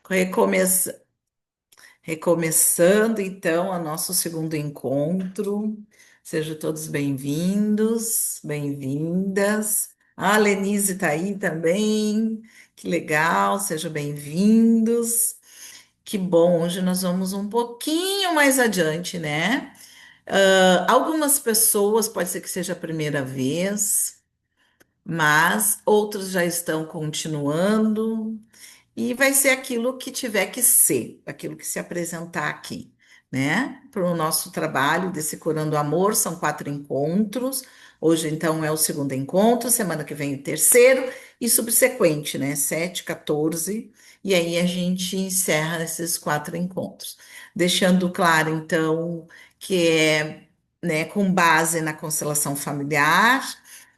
Recomeça- Recomeçando então o nosso segundo encontro. Sejam todos bem-vindos, bem-vindas. A Lenise está aí também. Que legal, sejam bem-vindos. Que bom, hoje nós vamos um pouquinho mais adiante, né? Algumas pessoas, pode ser que seja a primeira vez, mas outros já estão continuando. E vai ser aquilo que tiver que ser, aquilo que se apresentar aqui, né? Para o nosso trabalho desse Curando Amor, são 4 encontros. Hoje, então, é o segundo encontro, semana que vem o terceiro e subsequente, né? 7, 14. E aí a gente encerra esses 4 encontros. Deixando claro, então, que é, né, com base na constelação familiar,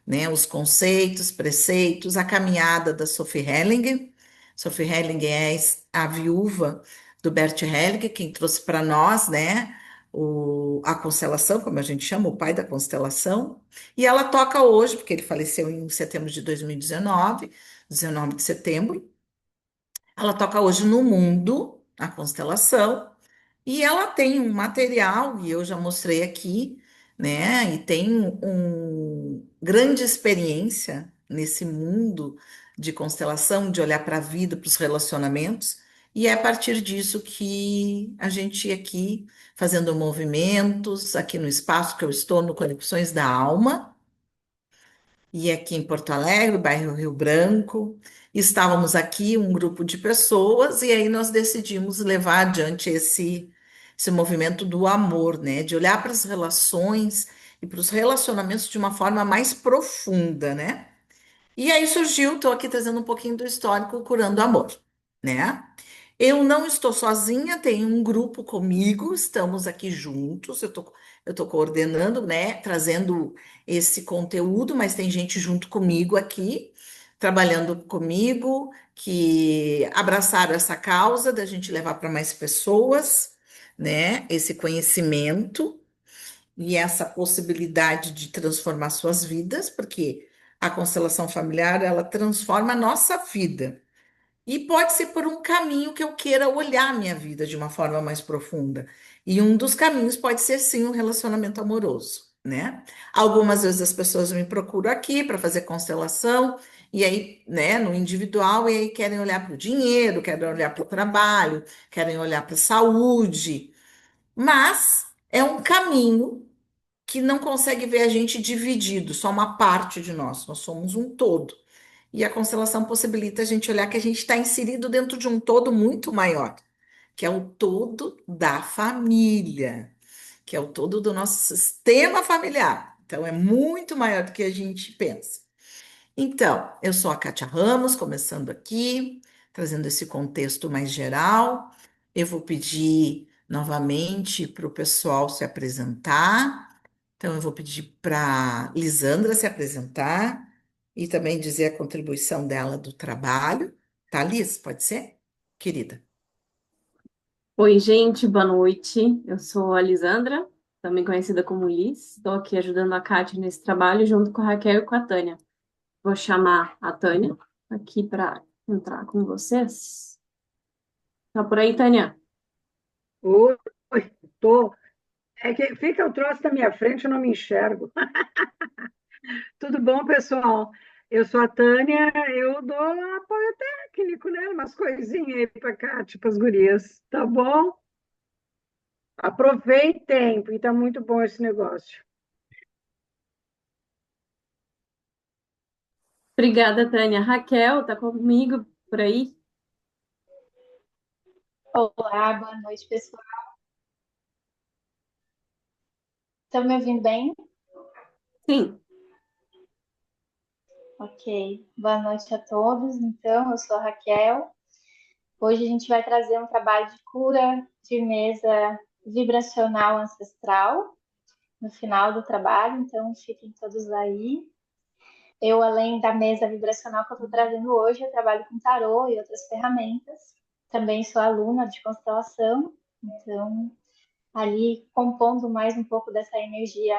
né? Os conceitos, preceitos, a caminhada da Sophie Hellinger. Sophie Hellinger é a viúva do Bert Hellinger, quem trouxe para nós, né, a constelação, como a gente chama, o pai da constelação. E ela toca hoje, porque ele faleceu em setembro de 2019, 19 de setembro. Ela toca hoje no mundo, a constelação, e ela tem um material, e eu já mostrei aqui, né? E tem grande experiência nesse mundo de constelação, de olhar para a vida, para os relacionamentos, e é a partir disso que a gente aqui fazendo movimentos, aqui no espaço que eu estou, no Conexões da Alma, e aqui em Porto Alegre, bairro Rio Branco. Estávamos aqui, um grupo de pessoas, e aí nós decidimos levar adiante esse movimento do amor, né? De olhar para as relações e para os relacionamentos de uma forma mais profunda, né? E aí surgiu, estou aqui trazendo um pouquinho do histórico Curando Amor, né? Eu não estou sozinha, tem um grupo comigo, estamos aqui juntos, eu tô coordenando, né, trazendo esse conteúdo, mas tem gente junto comigo aqui, trabalhando comigo, que abraçaram essa causa da gente levar para mais pessoas, né, esse conhecimento e essa possibilidade de transformar suas vidas, porque a constelação familiar, ela transforma a nossa vida. E pode ser por um caminho que eu queira olhar a minha vida de uma forma mais profunda. E um dos caminhos pode ser sim um relacionamento amoroso, né? Algumas vezes as pessoas me procuram aqui para fazer constelação, e aí, né, no individual, e aí querem olhar para o dinheiro, querem olhar para o trabalho, querem olhar para a saúde, mas é um caminho que não consegue ver a gente dividido, só uma parte de nós, nós somos um todo. E a constelação possibilita a gente olhar que a gente está inserido dentro de um todo muito maior, que é o todo da família, que é o todo do nosso sistema familiar. Então, é muito maior do que a gente pensa. Então, eu sou a Kátia Ramos, começando aqui, trazendo esse contexto mais geral. Eu vou pedir novamente para o pessoal se apresentar. Então, eu vou pedir para Lisandra se apresentar e também dizer a contribuição dela do trabalho. Tá, Liz? Pode ser? Querida. Oi, gente, boa noite. Eu sou a Lisandra, também conhecida como Liz. Estou aqui ajudando a Kátia nesse trabalho, junto com a Raquel e com a Tânia. Vou chamar a Tânia aqui para entrar com vocês. Tá por aí, Tânia? Oi, tô. É que fica o troço na minha frente, eu não me enxergo. Tudo bom, pessoal? Eu sou a Tânia, eu dou apoio técnico, né? Umas coisinhas aí para cá, tipo as gurias, tá bom? Aproveitem, porque tá muito bom esse negócio. Obrigada, Tânia. Raquel, tá comigo por aí? Olá, boa noite, pessoal. Estão me ouvindo bem? Sim. Ok. Boa noite a todos. Então, eu sou a Raquel. Hoje a gente vai trazer um trabalho de cura de mesa vibracional ancestral no final do trabalho, então fiquem todos aí. Eu, além da mesa vibracional que eu estou trazendo hoje, eu trabalho com tarô e outras ferramentas. Também sou aluna de constelação, então ali compondo mais um pouco dessa energia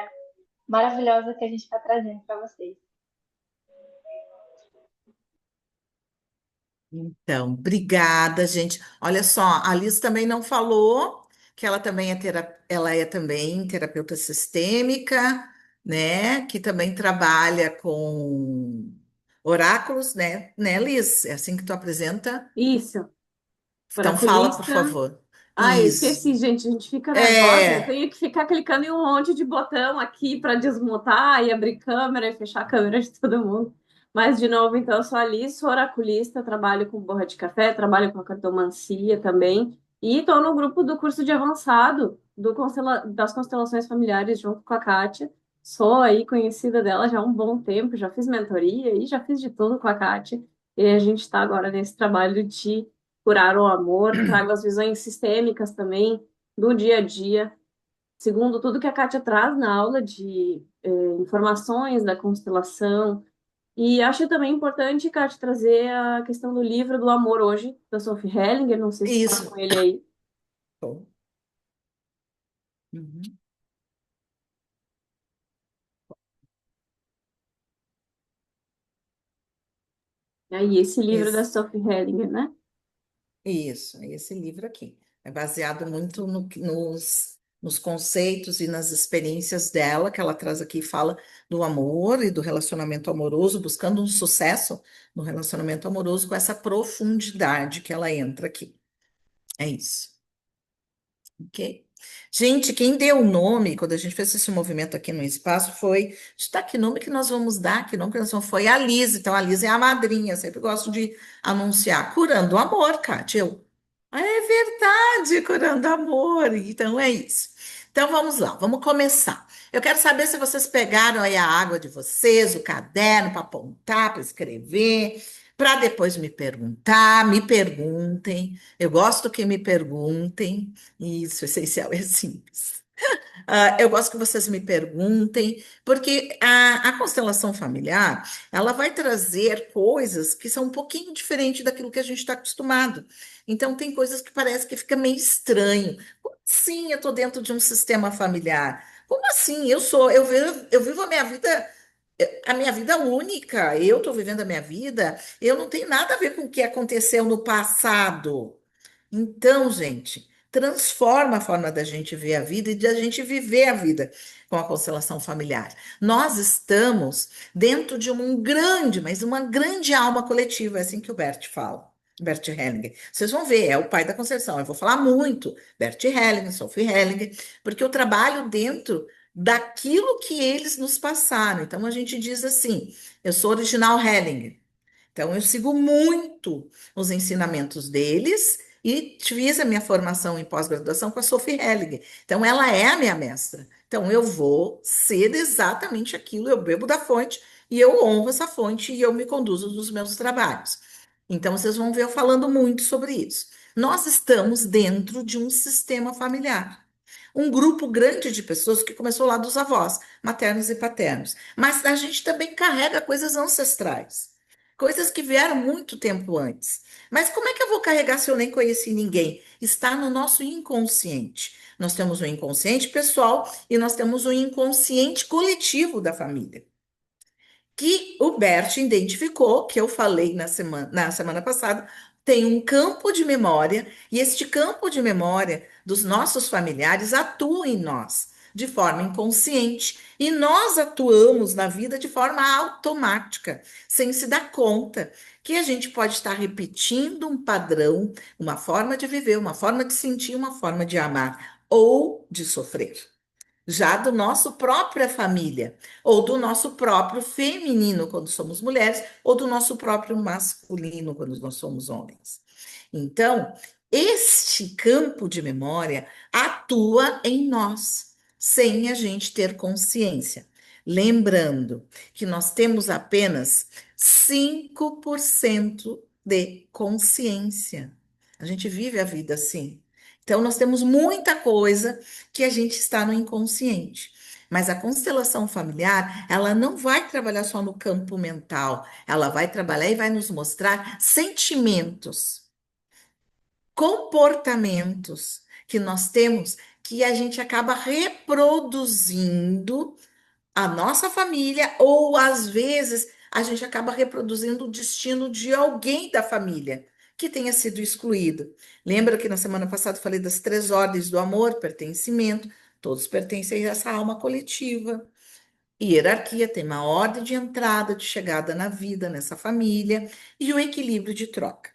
maravilhosa que a gente está trazendo para vocês. Então, obrigada, gente. Olha só, a Liz também não falou que ela também ela é também terapeuta sistêmica, né? Que também trabalha com oráculos, né, Liz? É assim que tu apresenta? Isso, Então fala, por oraculista. favor. Ah, eu Isso. esqueci, gente. A gente fica nervosa. Eu É, tenho que ficar clicando em um monte de botão aqui para desmutar e abrir câmera e fechar a câmera de todo mundo. Mas, de novo, então, eu sou a Alice, sou oraculista, trabalho com borra de café, trabalho com a cartomancia também. E estou no grupo do curso de avançado das constelações familiares junto com a Kátia. Sou aí conhecida dela já há um bom tempo, já fiz mentoria e já fiz de tudo com a Kátia. E a gente está agora nesse trabalho de curar o amor, trago as visões sistêmicas também do dia a dia, segundo tudo que a Kátia traz na aula de informações da constelação. E acho também importante, Kátia, trazer a questão do livro do amor hoje, da Sophie Hellinger, não sei se está isso. com ele aí. Bom, uhum. Aí, esse livro da Esse. Sophie Hellinger, né? Isso, é esse livro aqui. É baseado muito nos conceitos e nas experiências dela, que ela traz aqui e fala do amor e do relacionamento amoroso, buscando um sucesso no relacionamento amoroso com essa profundidade que ela entra aqui. É isso. Ok? Gente, quem deu o nome, quando a gente fez esse movimento aqui no espaço, foi. Está que nome que nós vamos dar? Que nome que nós vamos. Foi a Liz. Então, a Liz é a madrinha. Sempre gosto de anunciar. Curando o amor, Kátia. É verdade, curando amor. Então, é isso. Então, vamos lá, vamos começar. Eu quero saber se vocês pegaram aí a água de vocês, o caderno para apontar, para escrever, para depois me perguntar. Me perguntem. Eu gosto que me perguntem. Isso, essencial é simples. Eu gosto que vocês me perguntem, porque a constelação familiar, ela vai trazer coisas que são um pouquinho diferentes daquilo que a gente está acostumado. Então, tem coisas que parece que fica meio estranho. Como assim eu estou dentro de um sistema familiar? Como assim? Eu vivo a minha vida única. Eu estou vivendo a minha vida. Eu não tenho nada a ver com o que aconteceu no passado. Então, gente, transforma a forma da gente ver a vida e de a gente viver a vida com a constelação familiar. Nós estamos dentro de um grande, mas uma grande alma coletiva, é assim que o Bert fala. Bert Hellinger. Vocês vão ver, é o pai da constelação. Eu vou falar muito, Bert Hellinger, Sophie Hellinger, porque eu trabalho dentro daquilo que eles nos passaram. Então, a gente diz assim, eu sou original Hellinger. Então, eu sigo muito os ensinamentos deles e fiz a minha formação em pós-graduação com a Sophie Hellinger. Então, ela é a minha mestra. Então, eu vou ser exatamente aquilo, eu bebo da fonte e eu honro essa fonte e eu me conduzo nos meus trabalhos. Então, vocês vão ver eu falando muito sobre isso. Nós estamos dentro de um sistema familiar. Um grupo grande de pessoas que começou lá dos avós, maternos e paternos. Mas a gente também carrega coisas ancestrais. Coisas que vieram muito tempo antes. Mas como é que eu vou carregar se eu nem conheci ninguém? Está no nosso inconsciente. Nós temos o inconsciente pessoal e nós temos o inconsciente coletivo da família que o Bert identificou, que eu falei na semana passada, tem um campo de memória, e este campo de memória dos nossos familiares atua em nós de forma inconsciente, e nós atuamos na vida de forma automática, sem se dar conta que a gente pode estar repetindo um padrão, uma forma de viver, uma forma de sentir, uma forma de amar ou de sofrer já do nosso própria família, ou do nosso próprio feminino quando somos mulheres, ou do nosso próprio masculino quando nós somos homens. Então, este campo de memória atua em nós, sem a gente ter consciência. Lembrando que nós temos apenas 5% de consciência. A gente vive a vida assim. Então, nós temos muita coisa que a gente está no inconsciente. Mas a constelação familiar, ela não vai trabalhar só no campo mental, ela vai trabalhar e vai nos mostrar sentimentos, comportamentos que nós temos que a gente acaba reproduzindo a nossa família, ou às vezes a gente acaba reproduzindo o destino de alguém da família que tenha sido excluído. Lembra que na semana passada eu falei das três ordens do amor, pertencimento, todos pertencem a essa alma coletiva. Hierarquia tem uma ordem de entrada, de chegada na vida, nessa família, e o equilíbrio de troca.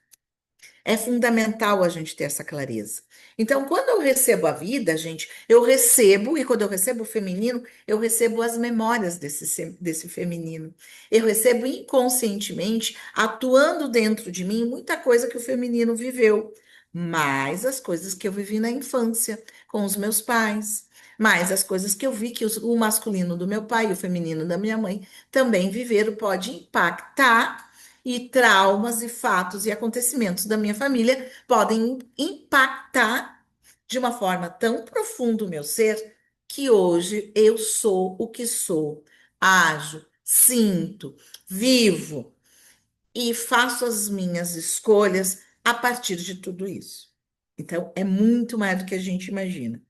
É fundamental a gente ter essa clareza. Então, quando eu recebo a vida, gente, eu recebo, e quando eu recebo o feminino, eu recebo as memórias desse feminino. Eu recebo inconscientemente, atuando dentro de mim, muita coisa que o feminino viveu, mais as coisas que eu vivi na infância, com os meus pais, mais as coisas que eu vi que o masculino do meu pai e o feminino da minha mãe também viveram, pode impactar e traumas e fatos e acontecimentos da minha família podem impactar de uma forma tão profunda o meu ser que hoje eu sou o que sou, ajo, sinto, vivo e faço as minhas escolhas a partir de tudo isso. Então, é muito mais do que a gente imagina.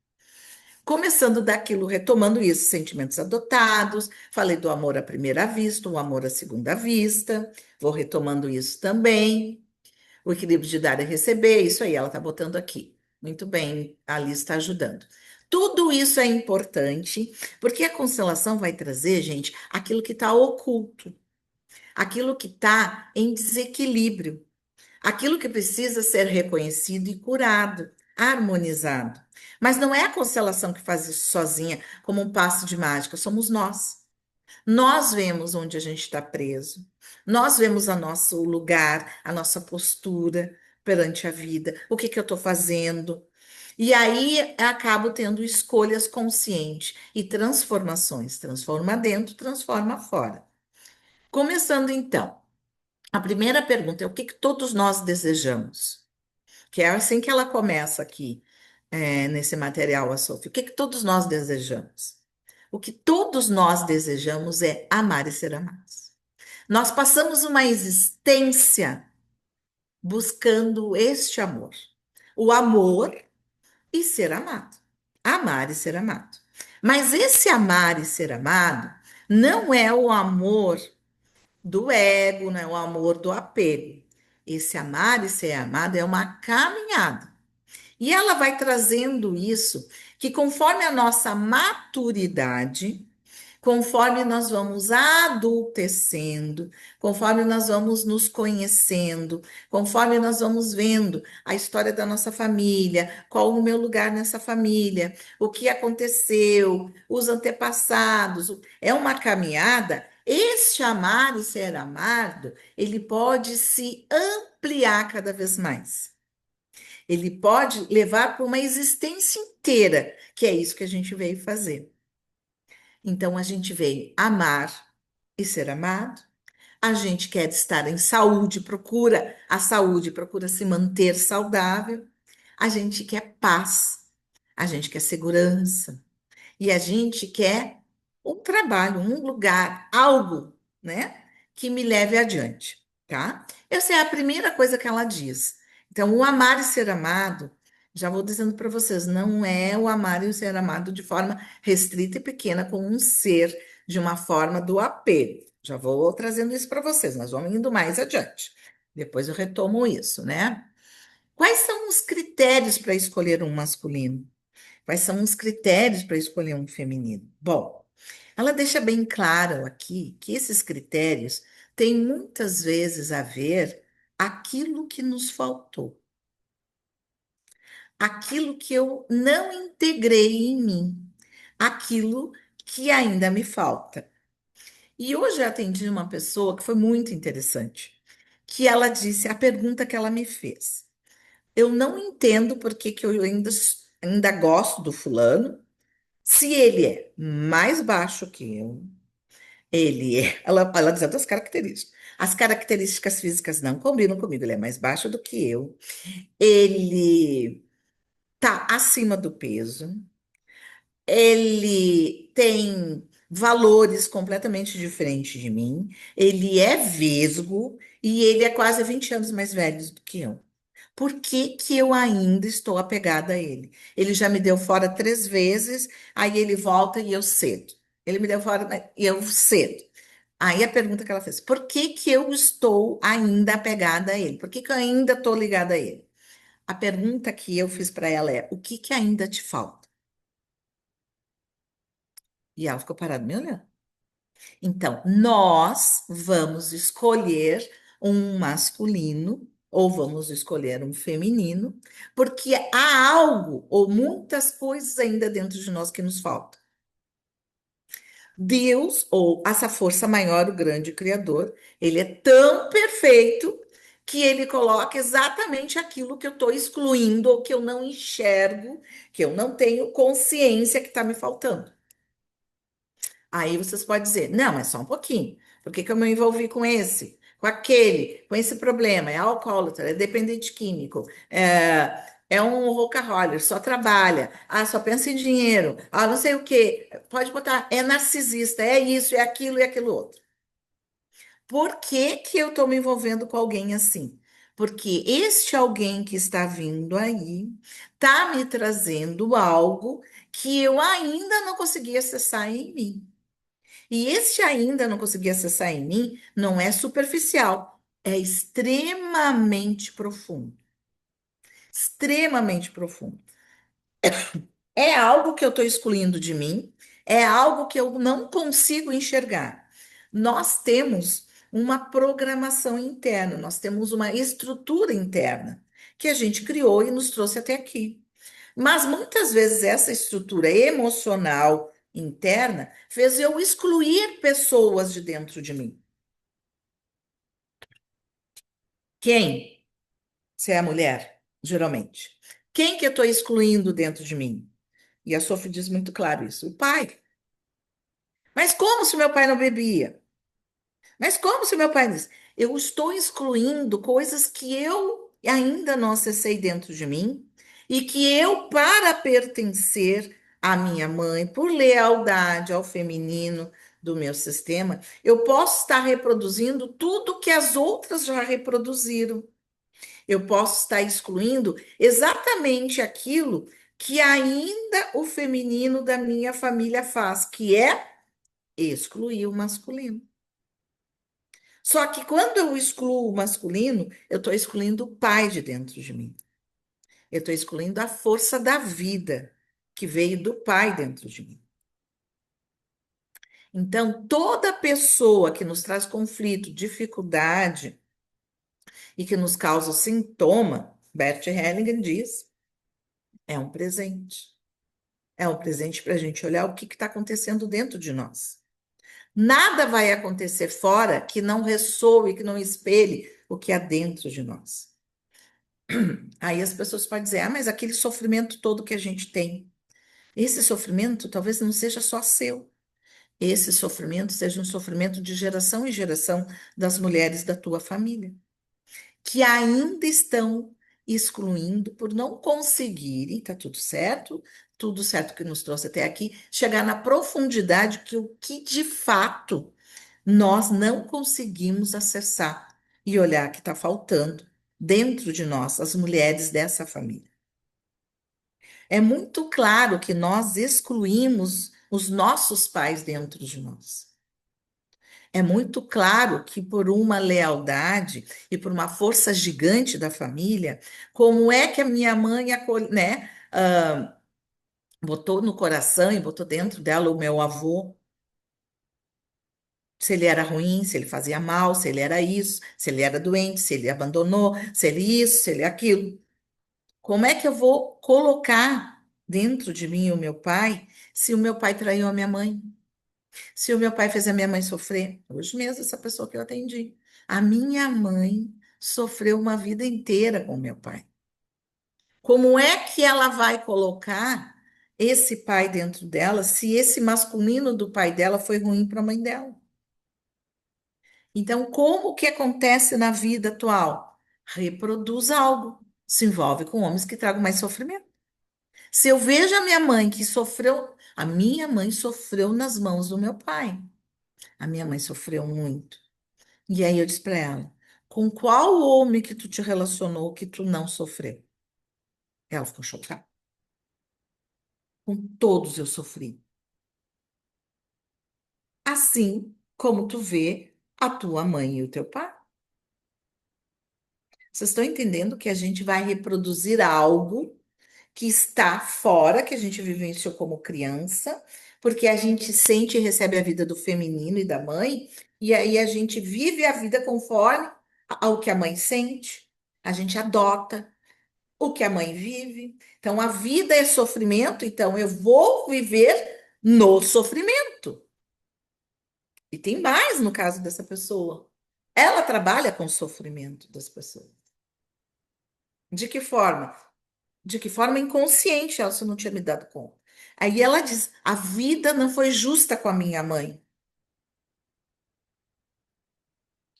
Começando daquilo, retomando isso, sentimentos adotados, falei do amor à primeira vista, o amor à segunda vista, vou retomando isso também, o equilíbrio de dar e receber, isso aí ela está botando aqui. Muito bem, a Alice está ajudando. Tudo isso é importante, porque a constelação vai trazer, gente, aquilo que está oculto, aquilo que está em desequilíbrio. Aquilo que precisa ser reconhecido e curado, harmonizado. Mas não é a constelação que faz isso sozinha, como um passo de mágica, somos nós. Nós vemos onde a gente está preso. Nós vemos o nosso lugar, a nossa postura perante a vida, o que que eu estou fazendo. E aí acabo tendo escolhas conscientes e transformações. Transforma dentro, transforma fora. Começando então. A primeira pergunta é o que que todos nós desejamos? Que é assim que ela começa aqui, nesse material, a Sophie. O que que todos nós desejamos? O que todos nós desejamos é amar e ser amados. Nós passamos uma existência buscando este amor. O amor e ser amado. Amar e ser amado. Mas esse amar e ser amado não é o amor do ego, não é o amor do apego. Esse amar e ser amado é uma caminhada. E ela vai trazendo isso, que conforme a nossa maturidade, conforme nós vamos adultecendo, conforme nós vamos nos conhecendo, conforme nós vamos vendo a história da nossa família, qual o meu lugar nessa família, o que aconteceu, os antepassados, é uma caminhada. Este amar e ser amado, ele pode se ampliar cada vez mais. Ele pode levar para uma existência inteira, que é isso que a gente veio fazer. Então, a gente veio amar e ser amado. A gente quer estar em saúde, procura a saúde, procura se manter saudável. A gente quer paz, a gente quer segurança. E a gente quer um trabalho, um lugar, algo, né, que me leve adiante, tá? Essa é a primeira coisa que ela diz. Então, o amar e ser amado, já vou dizendo para vocês, não é o amar e o ser amado de forma restrita e pequena com um ser de uma forma do apego. Já vou trazendo isso para vocês, nós vamos indo mais adiante. Depois eu retomo isso, né? Quais são os critérios para escolher um masculino? Quais são os critérios para escolher um feminino? Bom, ela deixa bem claro aqui que esses critérios têm muitas vezes a ver aquilo que nos faltou, aquilo que eu não integrei em mim, aquilo que ainda me falta. E hoje eu atendi uma pessoa que foi muito interessante, que ela disse a pergunta que ela me fez. Eu não entendo por que que eu ainda gosto do fulano, se ele é mais baixo que eu, ele é. Ela diz outras características. As características físicas não combinam comigo. Ele é mais baixo do que eu. Ele tá acima do peso. Ele tem valores completamente diferentes de mim. Ele é vesgo e ele é quase 20 anos mais velho do que eu. Por que que eu ainda estou apegada a ele? Ele já me deu fora três vezes, aí ele volta e eu cedo. Ele me deu fora e eu cedo. Aí a pergunta que ela fez: por que que eu estou ainda apegada a ele? Por que que eu ainda estou ligada a ele? A pergunta que eu fiz para ela é: o que que ainda te falta? E ela ficou parada me olhando. Então, nós vamos escolher um masculino ou vamos escolher um feminino, porque há algo ou muitas coisas ainda dentro de nós que nos faltam. Deus, ou essa força maior, o grande Criador, ele é tão perfeito que ele coloca exatamente aquilo que eu estou excluindo ou que eu não enxergo, que eu não tenho consciência que está me faltando. Aí vocês podem dizer, não, é só um pouquinho. Por que que eu me envolvi com esse? Com aquele, com esse problema? É alcoólatra, é dependente químico, é um workaholic, só trabalha, só pensa em dinheiro, não sei o quê. Pode botar, é narcisista, é isso, é aquilo e aquilo outro. Por que que eu estou me envolvendo com alguém assim? Porque este alguém que está vindo aí está me trazendo algo que eu ainda não consegui acessar em mim. E este ainda não consegui acessar em mim não é superficial, é extremamente profundo. Extremamente profundo. É algo que eu estou excluindo de mim, é algo que eu não consigo enxergar. Nós temos uma programação interna, nós temos uma estrutura interna que a gente criou e nos trouxe até aqui. Mas muitas vezes essa estrutura emocional interna fez eu excluir pessoas de dentro de mim. Quem? Se é a mulher, geralmente. Quem que eu estou excluindo dentro de mim? E a Sophie diz muito claro isso. O pai. Mas como se meu pai não bebia? Mas como se meu pai disse? Eu estou excluindo coisas que eu ainda não acessei dentro de mim e que eu, para pertencer à minha mãe, por lealdade ao feminino do meu sistema, eu posso estar reproduzindo tudo que as outras já reproduziram. Eu posso estar excluindo exatamente aquilo que ainda o feminino da minha família faz, que é excluir o masculino. Só que quando eu excluo o masculino, eu estou excluindo o pai de dentro de mim. Eu estou excluindo a força da vida que veio do pai dentro de mim. Então, toda pessoa que nos traz conflito, dificuldade e que nos causa sintoma, Bert Hellinger diz, é um presente. É um presente para a gente olhar o que está acontecendo dentro de nós. Nada vai acontecer fora que não ressoe, que não espelhe o que há dentro de nós. Aí as pessoas podem dizer, mas aquele sofrimento todo que a gente tem, esse sofrimento talvez não seja só seu. Esse sofrimento seja um sofrimento de geração em geração das mulheres da tua família, que ainda estão excluindo por não conseguirem, tá tudo certo que nos trouxe até aqui, chegar na profundidade que o que de fato nós não conseguimos acessar e olhar que está faltando dentro de nós, as mulheres dessa família. É muito claro que nós excluímos os nossos pais dentro de nós. É muito claro que por uma lealdade e por uma força gigante da família, como é que a minha mãe, né, botou no coração e botou dentro dela o meu avô, se ele era ruim, se ele fazia mal, se ele era isso, se ele era doente, se ele abandonou, se ele isso, se ele aquilo. Como é que eu vou colocar dentro de mim o meu pai se o meu pai traiu a minha mãe? Se o meu pai fez a minha mãe sofrer? Hoje mesmo, essa pessoa que eu atendi. A minha mãe sofreu uma vida inteira com o meu pai. Como é que ela vai colocar esse pai dentro dela se esse masculino do pai dela foi ruim para a mãe dela? Então, como que acontece na vida atual? Reproduz algo, se envolve com homens que tragam mais sofrimento. Se eu vejo a minha mãe que sofreu, a minha mãe sofreu nas mãos do meu pai. A minha mãe sofreu muito. E aí eu disse para ela: com qual homem que tu te relacionou que tu não sofreu? Ela ficou chocada. Com todos eu sofri. Assim como tu vê a tua mãe e o teu pai. Vocês estão entendendo que a gente vai reproduzir algo que está fora, que a gente vivenciou como criança, porque a gente sente e recebe a vida do feminino e da mãe, e aí a gente vive a vida conforme ao que a mãe sente, a gente adota o que a mãe vive. Então a vida é sofrimento, então eu vou viver no sofrimento. E tem mais no caso dessa pessoa. Ela trabalha com o sofrimento das pessoas. De que forma? De que forma inconsciente, ela só não tinha me dado conta. Aí ela diz: a vida não foi justa com a minha mãe.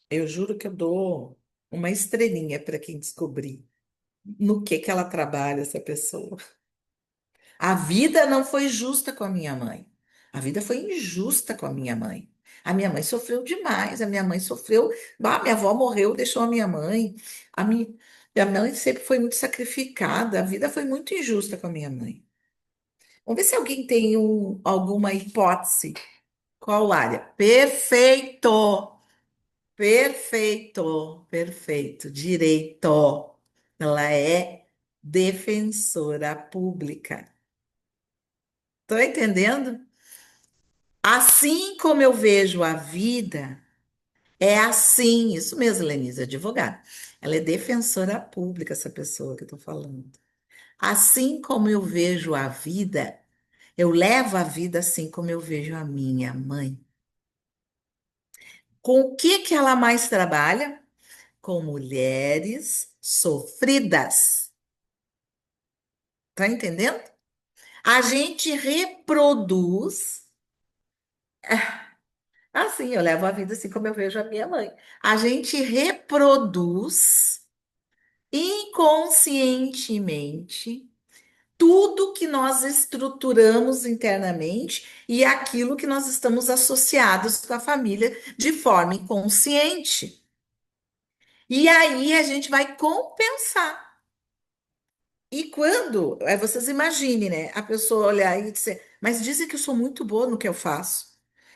Eu juro que eu dou uma estrelinha para quem descobrir no que ela trabalha, essa pessoa. A vida não foi justa com a minha mãe. A vida foi injusta com a minha mãe. A minha mãe sofreu demais. A minha mãe sofreu. Ah, minha avó morreu, deixou a minha mãe. A minha mãe sempre foi muito sacrificada. A vida foi muito injusta com a minha mãe. Vamos ver se alguém tem alguma hipótese. Qual área? Perfeito! Perfeito! Perfeito! Direito. Ela é defensora pública. Estou entendendo? Assim como eu vejo a vida, é assim. Isso mesmo, Lenise, advogada. Ela é defensora pública, essa pessoa que eu estou falando. Assim como eu vejo a vida, eu levo a vida assim como eu vejo a minha mãe. Com o que que ela mais trabalha? Com mulheres sofridas. Tá entendendo? A gente reproduz. Assim, eu levo a vida assim como eu vejo a minha mãe. A gente reproduz inconscientemente tudo que nós estruturamos internamente e aquilo que nós estamos associados com a família de forma inconsciente. E aí a gente vai compensar. E quando, vocês imaginem, né? A pessoa olhar e dizer, mas dizem que eu sou muito boa no que eu faço.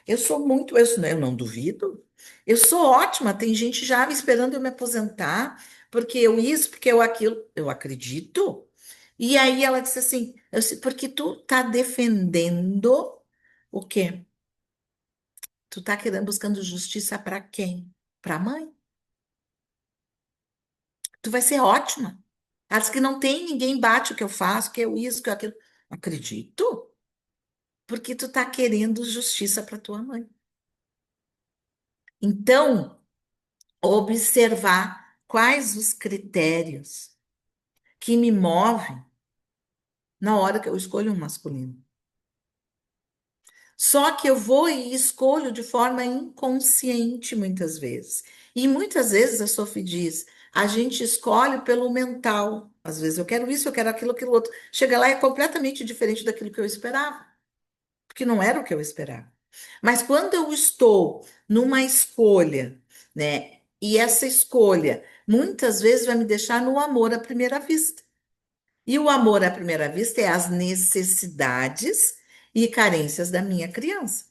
Eu sou muito, eu não duvido. Eu sou ótima, tem gente já me esperando eu me aposentar, porque eu isso, porque eu aquilo. Eu acredito. E aí ela disse assim, porque tu tá defendendo o quê? Tu tá querendo, buscando justiça para quem? Para a mãe. Tu vai ser ótima. Ela disse que não tem ninguém bate o que eu faço, que eu isso, que eu aquilo. Acredito, porque tu tá querendo justiça para tua mãe. Então, observar quais os critérios que me movem na hora que eu escolho um masculino. Só que eu vou e escolho de forma inconsciente muitas vezes. E muitas vezes a Sophie diz, a gente escolhe pelo mental. Às vezes eu quero isso, eu quero aquilo, aquilo outro. Chega lá e é completamente diferente daquilo que eu esperava, porque não era o que eu esperava. Mas quando eu estou numa escolha, né? E essa escolha muitas vezes vai me deixar no amor à primeira vista. E o amor à primeira vista é as necessidades e carências da minha criança.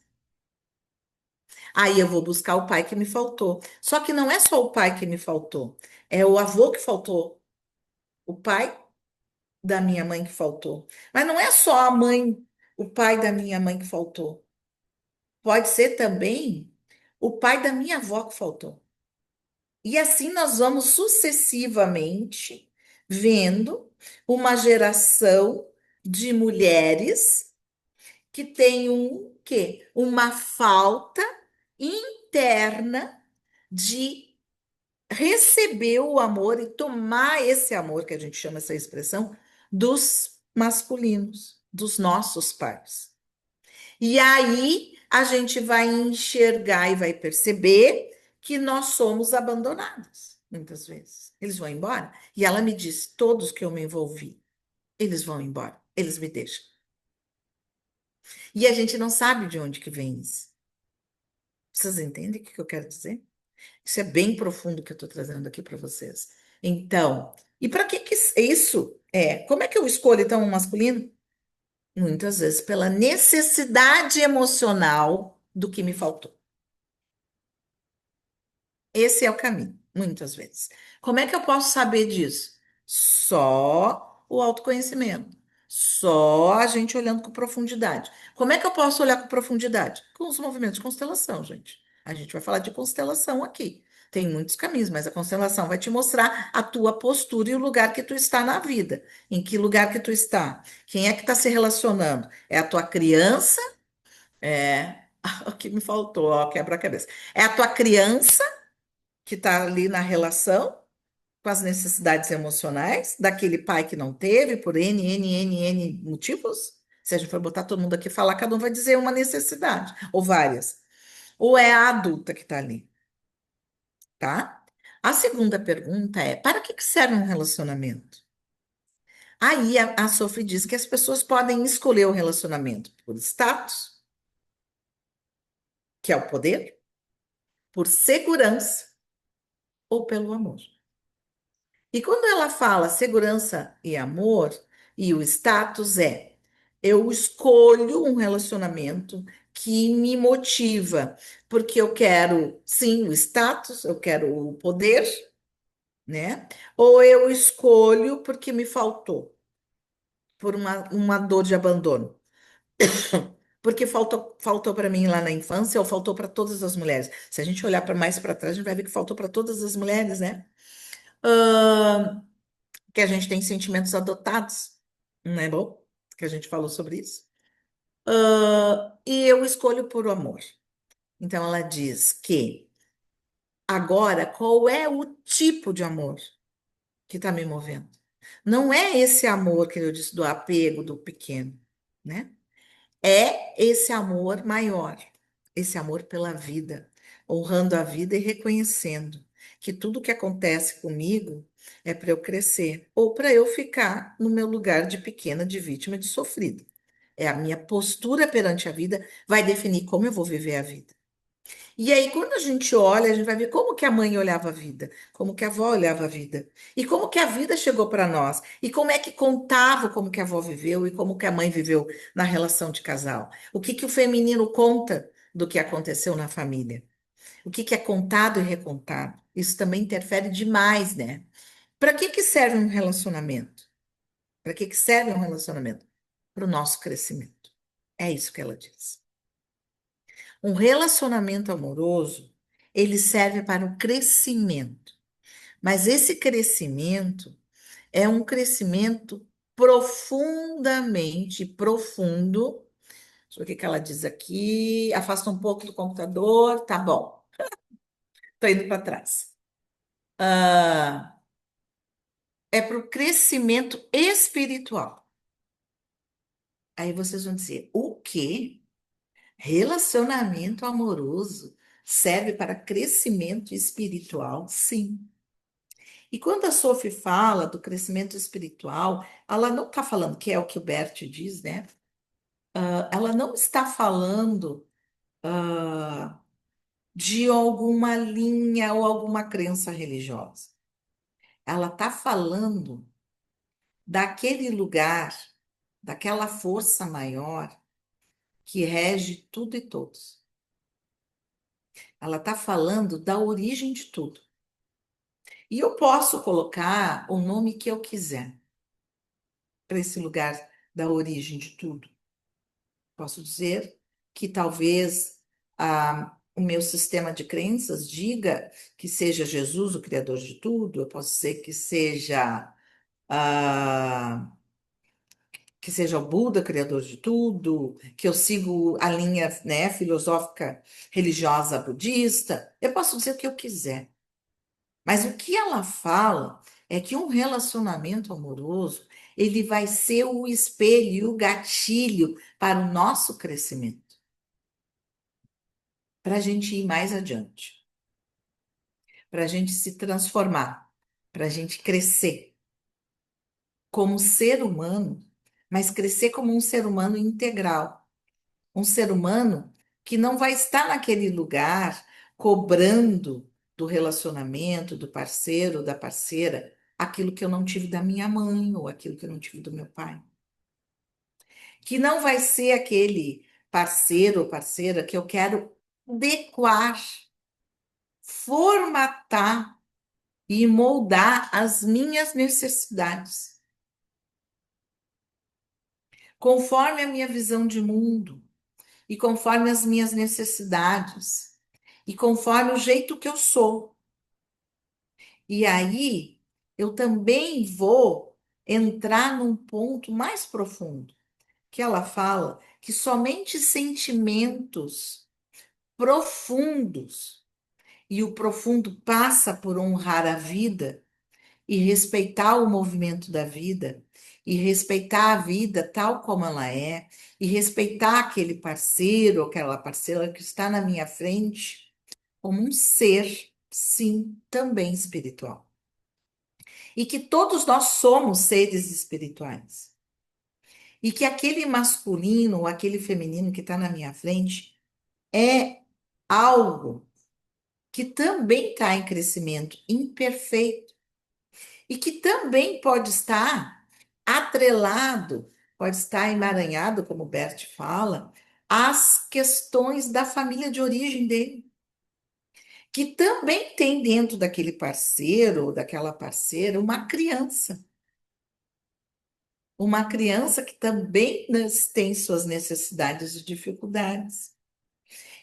Aí eu vou buscar o pai que me faltou. Só que não é só o pai que me faltou, é o avô que faltou, o pai da minha mãe que faltou. Mas não é só a mãe, o pai da minha mãe que faltou. Pode ser também o pai da minha avó que faltou. E assim nós vamos sucessivamente vendo uma geração de mulheres que tem um quê? Uma falta interna de receber o amor e tomar esse amor, que a gente chama essa expressão, dos masculinos, dos nossos pais. E aí a gente vai enxergar e vai perceber que nós somos abandonados, muitas vezes. Eles vão embora. E ela me diz: todos que eu me envolvi, eles vão embora, eles me deixam. E a gente não sabe de onde que vem isso. Vocês entendem o que eu quero dizer? Isso é bem profundo que eu estou trazendo aqui para vocês. Então, e para que isso é? Como é que eu escolho então um masculino? Muitas vezes pela necessidade emocional do que me faltou. Esse é o caminho, muitas vezes. Como é que eu posso saber disso? Só o autoconhecimento. Só a gente olhando com profundidade. Como é que eu posso olhar com profundidade? Com os movimentos de constelação, gente. A gente vai falar de constelação aqui. Tem muitos caminhos, mas a constelação vai te mostrar a tua postura e o lugar que tu está na vida. Em que lugar que tu está? Quem é que está se relacionando? É a tua criança? É. O que me faltou, ó, quebra-cabeça. É a tua criança que está ali na relação com as necessidades emocionais daquele pai que não teve, por N motivos. Se a gente for botar todo mundo aqui e falar, cada um vai dizer uma necessidade, ou várias. Ou é a adulta que está ali, tá? A segunda pergunta é: para que serve um relacionamento? Aí a Sophie diz que as pessoas podem escolher o relacionamento por status, que é o poder, por segurança ou pelo amor. E quando ela fala segurança e amor, e o status é, eu escolho um relacionamento que me motiva, porque eu quero, sim, o status, eu quero o poder, né? Ou eu escolho porque me faltou, por uma dor de abandono. Porque faltou para mim lá na infância, ou faltou para todas as mulheres. Se a gente olhar para mais para trás, a gente vai ver que faltou para todas as mulheres, né? Que a gente tem sentimentos adotados, não é bom? Que a gente falou sobre isso. E eu escolho por amor. Então ela diz que agora, qual é o tipo de amor que está me movendo? Não é esse amor que eu disse do apego do pequeno, né? É esse amor maior, esse amor pela vida, honrando a vida e reconhecendo que tudo que acontece comigo é para eu crescer ou para eu ficar no meu lugar de pequena, de vítima, de sofrida. É a minha postura perante a vida vai definir como eu vou viver a vida. E aí, quando a gente olha, a gente vai ver como que a mãe olhava a vida, como que a avó olhava a vida, e como que a vida chegou para nós, e como é que contava como que a avó viveu e como que a mãe viveu na relação de casal. O que que o feminino conta do que aconteceu na família? O que que é contado e recontado? Isso também interfere demais, né? Para que serve um relacionamento? Para que serve um relacionamento? Para o nosso crescimento. É isso que ela diz. Um relacionamento amoroso, ele serve para o crescimento, mas esse crescimento é um crescimento profundamente profundo. Deixa eu ver o que que ela diz aqui. Afasta um pouco do computador, tá bom. Estou indo para trás. Ah, é para o crescimento espiritual. Aí vocês vão dizer, o quê? Relacionamento amoroso serve para crescimento espiritual? Sim. E quando a Sophie fala do crescimento espiritual, ela não está falando, que é o que o Bert diz, né? Ela não está falando de alguma linha ou alguma crença religiosa. Ela está falando daquele lugar, daquela força maior que rege tudo e todos. Ela está falando da origem de tudo. E eu posso colocar o nome que eu quiser para esse lugar da origem de tudo. Posso dizer que talvez o meu sistema de crenças diga que seja Jesus o criador de tudo, eu posso dizer ah, que seja o Buda criador de tudo, que eu sigo a linha, né, filosófica religiosa budista, eu posso dizer o que eu quiser. Mas o que ela fala é que um relacionamento amoroso, ele vai ser o espelho e o gatilho para o nosso crescimento, para a gente ir mais adiante, para a gente se transformar, para a gente crescer como ser humano, mas crescer como um ser humano integral, um ser humano que não vai estar naquele lugar cobrando do relacionamento, do parceiro, da parceira, aquilo que eu não tive da minha mãe ou aquilo que eu não tive do meu pai. Que não vai ser aquele parceiro ou parceira que eu quero adequar, formatar e moldar as minhas necessidades, conforme a minha visão de mundo e conforme as minhas necessidades e conforme o jeito que eu sou. E aí eu também vou entrar num ponto mais profundo, que ela fala que somente sentimentos profundos, e o profundo passa por honrar a vida e respeitar o movimento da vida, e respeitar a vida tal como ela é, e respeitar aquele parceiro ou aquela parceira que está na minha frente como um ser, sim, também espiritual. E que todos nós somos seres espirituais. E que aquele masculino ou aquele feminino que está na minha frente é algo que também está em crescimento imperfeito e que também pode estar atrelado, pode estar emaranhado, como o Bert fala, às questões da família de origem dele, que também tem dentro daquele parceiro ou daquela parceira uma criança que também tem suas necessidades e dificuldades.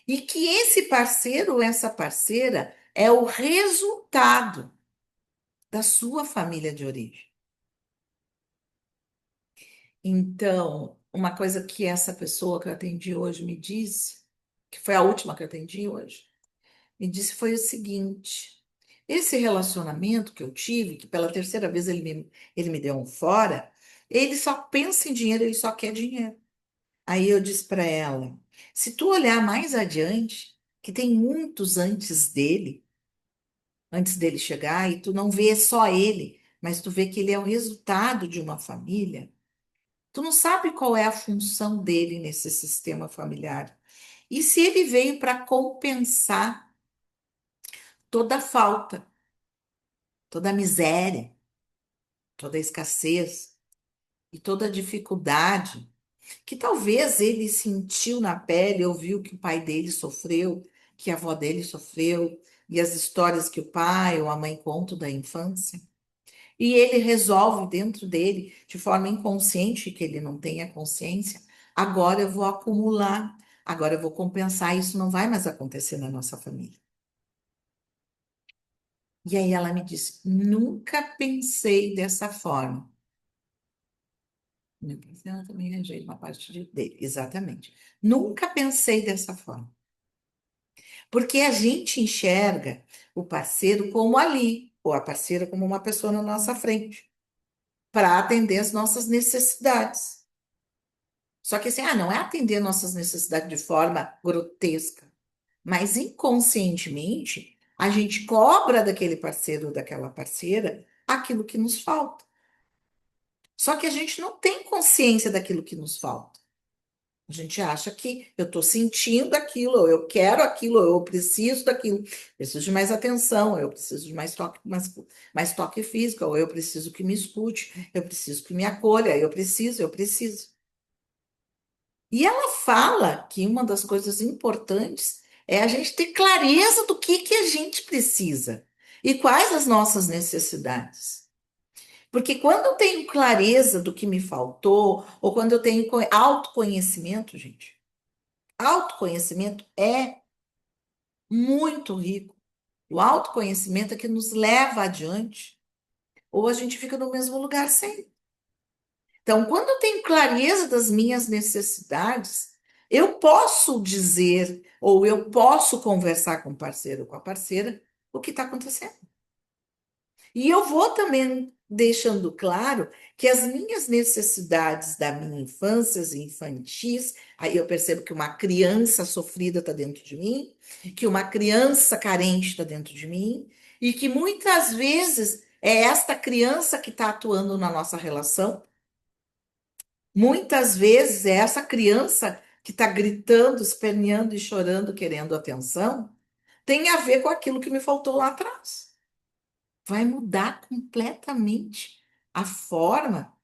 E que esse parceiro ou essa parceira é o resultado da sua família de origem. Então, uma coisa que essa pessoa que eu atendi hoje me disse, que foi a última que eu atendi hoje, me disse foi o seguinte: esse relacionamento que eu tive, que pela terceira vez ele me deu um fora, ele só pensa em dinheiro, ele só quer dinheiro. Aí eu disse para ela: se tu olhar mais adiante, que tem muitos antes dele chegar, e tu não vê só ele, mas tu vê que ele é o resultado de uma família. Tu não sabe qual é a função dele nesse sistema familiar. E se ele veio para compensar toda a falta, toda a miséria, toda a escassez e toda a dificuldade que talvez ele sentiu na pele, ouviu que o pai dele sofreu, que a avó dele sofreu, e as histórias que o pai ou a mãe contam da infância. E ele resolve dentro dele, de forma inconsciente, que ele não tenha consciência, agora eu vou acumular, agora eu vou compensar, isso não vai mais acontecer na nossa família. E aí ela me disse, nunca pensei dessa forma. Ela também rejeita uma parte dele, exatamente. Nunca pensei dessa forma. Porque a gente enxerga o parceiro como ali, ou a parceira como uma pessoa na nossa frente, para atender as nossas necessidades. Só que assim, não é atender nossas necessidades de forma grotesca, mas inconscientemente a gente cobra daquele parceiro ou daquela parceira aquilo que nos falta. Só que a gente não tem consciência daquilo que nos falta. A gente acha que eu estou sentindo aquilo, ou eu quero aquilo, ou eu preciso daquilo, preciso de mais atenção, ou eu preciso de mais toque físico, ou eu preciso que me escute, eu preciso que me acolha, eu preciso. E ela fala que uma das coisas importantes é a gente ter clareza do que a gente precisa e quais as nossas necessidades. Porque quando eu tenho clareza do que me faltou, ou quando eu tenho autoconhecimento, gente, autoconhecimento é muito rico. O autoconhecimento é que nos leva adiante, ou a gente fica no mesmo lugar sempre. Então, quando eu tenho clareza das minhas necessidades, eu posso dizer, ou eu posso conversar com o parceiro ou com a parceira, o que está acontecendo. E eu vou também deixando claro que as minhas necessidades da minha infância e infantis, aí eu percebo que uma criança sofrida está dentro de mim, que uma criança carente está dentro de mim, e que muitas vezes é esta criança que está atuando na nossa relação. Muitas vezes é essa criança que está gritando, esperneando e chorando, querendo atenção, tem a ver com aquilo que me faltou lá atrás. Vai mudar completamente a forma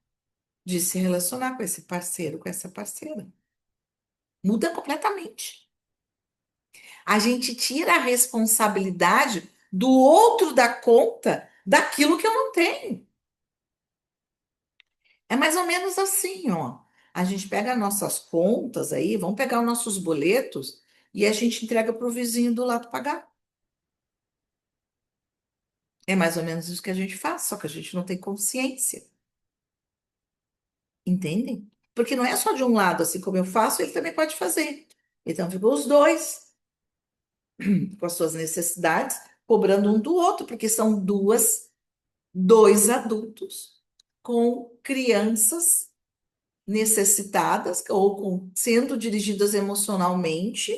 de se relacionar com esse parceiro, com essa parceira. Muda completamente. A gente tira a responsabilidade do outro dar conta daquilo que eu não tenho. É mais ou menos assim, ó. A gente pega nossas contas aí, vamos pegar os nossos boletos e a gente entrega para o vizinho do lado pagar. É mais ou menos isso que a gente faz, só que a gente não tem consciência, entendem? Porque não é só de um lado, assim como eu faço, ele também pode fazer. Então ficou os dois com as suas necessidades, cobrando um do outro, porque são dois adultos com crianças necessitadas ou sendo dirigidas emocionalmente,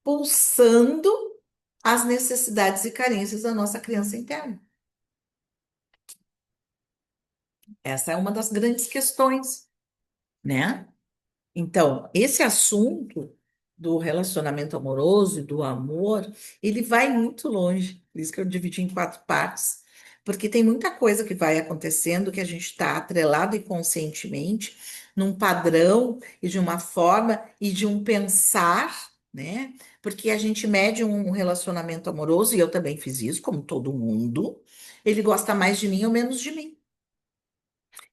pulsando as necessidades e carências da nossa criança interna. Essa é uma das grandes questões, né? Então, esse assunto do relacionamento amoroso e do amor, ele vai muito longe. Por isso que eu dividi em quatro partes, porque tem muita coisa que vai acontecendo que a gente está atrelado inconscientemente num padrão e de uma forma e de um pensar, né? Porque a gente mede um relacionamento amoroso, e eu também fiz isso, como todo mundo. Ele gosta mais de mim ou menos de mim.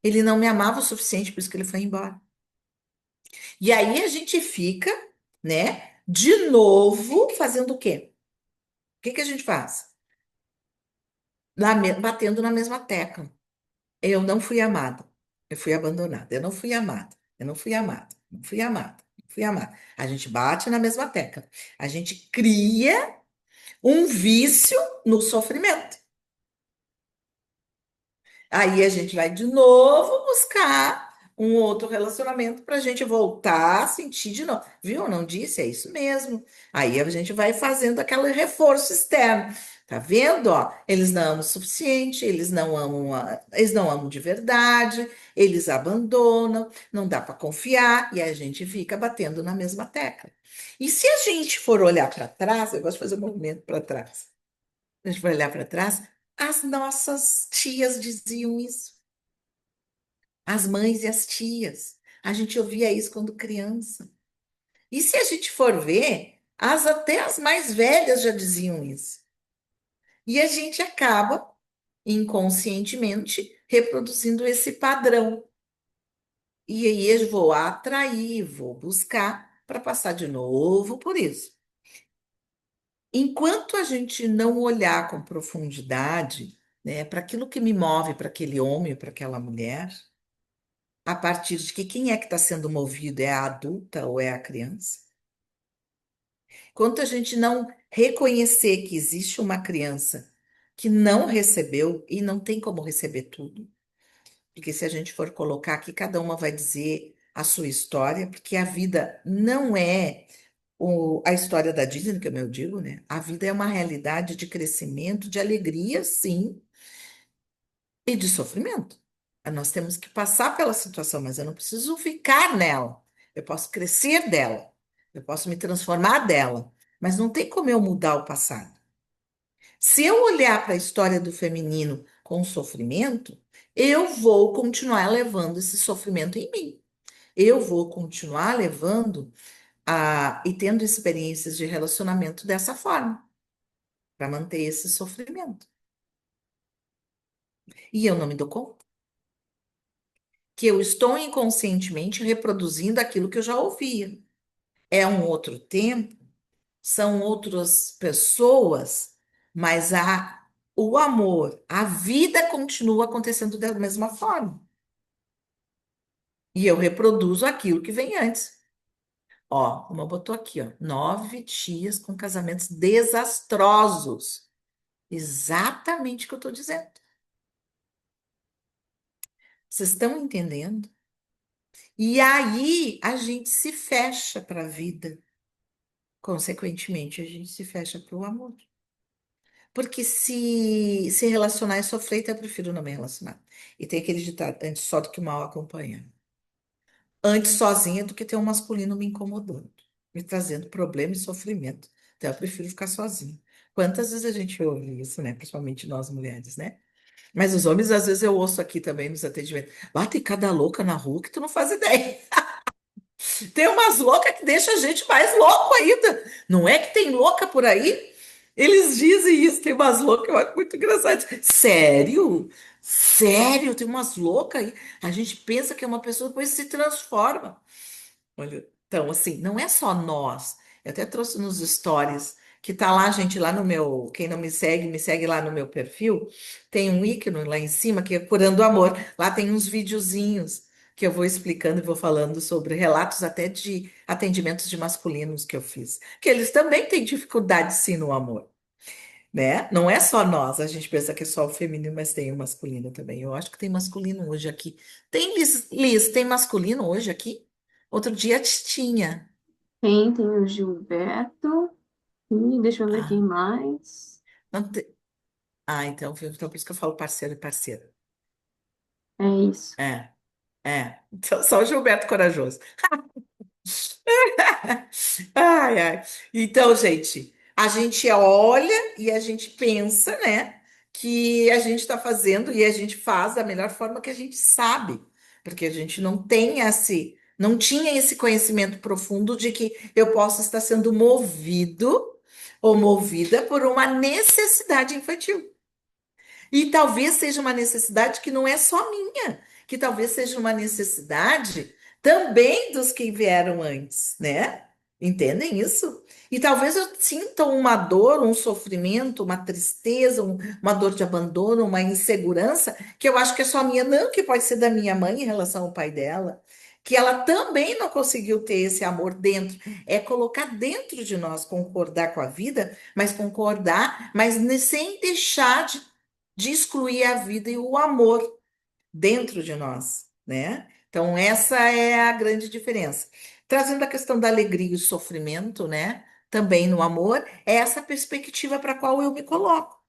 Ele não me amava o suficiente, por isso que ele foi embora. E aí a gente fica, né, de novo fazendo o quê? O que que a gente faz? Batendo na mesma tecla. Eu não fui amada. Eu fui abandonada. Eu não fui amada. Eu não fui amada. Não fui amada. Não fui amada. A gente bate na mesma tecla. A gente cria um vício no sofrimento. Aí a gente vai de novo buscar um outro relacionamento para a gente voltar a sentir de novo. Viu? Eu não disse, é isso mesmo. Aí a gente vai fazendo aquele reforço externo. Tá vendo? Ó, eles não amam o suficiente, eles não amam, eles não amam de verdade, eles abandonam, não dá para confiar e a gente fica batendo na mesma tecla. E se a gente for olhar para trás, eu gosto de fazer um movimento para trás. A gente vai olhar para trás, as nossas tias diziam isso. As mães e as tias. A gente ouvia isso quando criança. E se a gente for ver, até as mais velhas já diziam isso. E a gente acaba, inconscientemente, reproduzindo esse padrão. E aí eu vou atrair, vou buscar para passar de novo por isso. Enquanto a gente não olhar com profundidade, né, para aquilo que me move para aquele homem, para aquela mulher, a partir de que quem é que está sendo movido é a adulta ou é a criança? Enquanto a gente não reconhecer que existe uma criança que não recebeu e não tem como receber tudo, porque se a gente for colocar aqui, cada uma vai dizer a sua história, porque a vida não é a história da Disney, como eu digo, né? A vida é uma realidade de crescimento, de alegria, sim, e de sofrimento. Nós temos que passar pela situação, mas eu não preciso ficar nela. Eu posso crescer dela, eu posso me transformar dela, mas não tem como eu mudar o passado. Se eu olhar para a história do feminino com sofrimento, eu vou continuar levando esse sofrimento em mim. Eu vou continuar levando e tendo experiências de relacionamento dessa forma, para manter esse sofrimento. E eu não me dou conta que eu estou inconscientemente reproduzindo aquilo que eu já ouvia. É um outro tempo, são outras pessoas, mas o amor, a vida continua acontecendo da mesma forma. E eu reproduzo aquilo que vem antes. Ó, uma botou aqui, ó, 9 tias com casamentos desastrosos. Exatamente o que eu estou dizendo. Vocês estão entendendo? E aí a gente se fecha para a vida. Consequentemente, a gente se fecha para o amor. Porque se relacionar é sofrer, então eu prefiro não me relacionar. E tem aquele ditado, antes só do que mal acompanhado. Antes sozinha do que ter um masculino me incomodando, me trazendo problema e sofrimento. Então eu prefiro ficar sozinha. Quantas vezes a gente ouve isso, né? Principalmente nós mulheres, né? Mas os homens, às vezes, eu ouço aqui também nos atendimentos. Tem cada louca na rua que tu não faz ideia. Tem umas loucas que deixam a gente mais louco ainda. Não é que tem louca por aí? Eles dizem isso, tem umas loucas, eu acho muito engraçado. Sério? Sério, tem umas loucas aí. A gente pensa que é uma pessoa, depois se transforma. Olha, então, assim, não é só nós. Eu até trouxe nos stories, que tá lá, gente, lá no meu. Quem não me segue lá no meu perfil. Tem um ícone lá em cima que é Curando o Amor. Lá tem uns videozinhos que eu vou explicando e vou falando sobre relatos até de atendimentos de masculinos que eu fiz. Que eles também têm dificuldade, sim, no amor, né? Não é só nós, a gente pensa que é só o feminino, mas tem o masculino também. Eu acho que tem masculino hoje aqui. Tem, Liz, tem masculino hoje aqui? Outro dia tinha. Tem o Gilberto. E deixa eu ver quem Ah, mais. não então por isso que eu falo parceiro e parceira. É isso. É, Então, só o Gilberto Corajoso. Ai, ai. Então, gente, a gente olha e a gente pensa, né, que a gente está fazendo e a gente faz da melhor forma que a gente sabe, porque a gente não tinha esse conhecimento profundo de que eu posso estar sendo movido ou movida por uma necessidade infantil. E talvez seja uma necessidade que não é só minha, que talvez seja uma necessidade também dos que vieram antes, né? Entendem isso? E talvez eu sinta uma dor, um sofrimento, uma tristeza, uma dor de abandono, uma insegurança, que eu acho que é só minha, não, que pode ser da minha mãe em relação ao pai dela, que ela também não conseguiu ter esse amor dentro. É colocar dentro de nós, concordar com a vida, mas concordar, mas sem deixar de excluir a vida e o amor dentro de nós, né? Então, essa é a grande diferença. Trazendo a questão da alegria e o sofrimento, né? Também no amor, é essa perspectiva para a qual eu me coloco.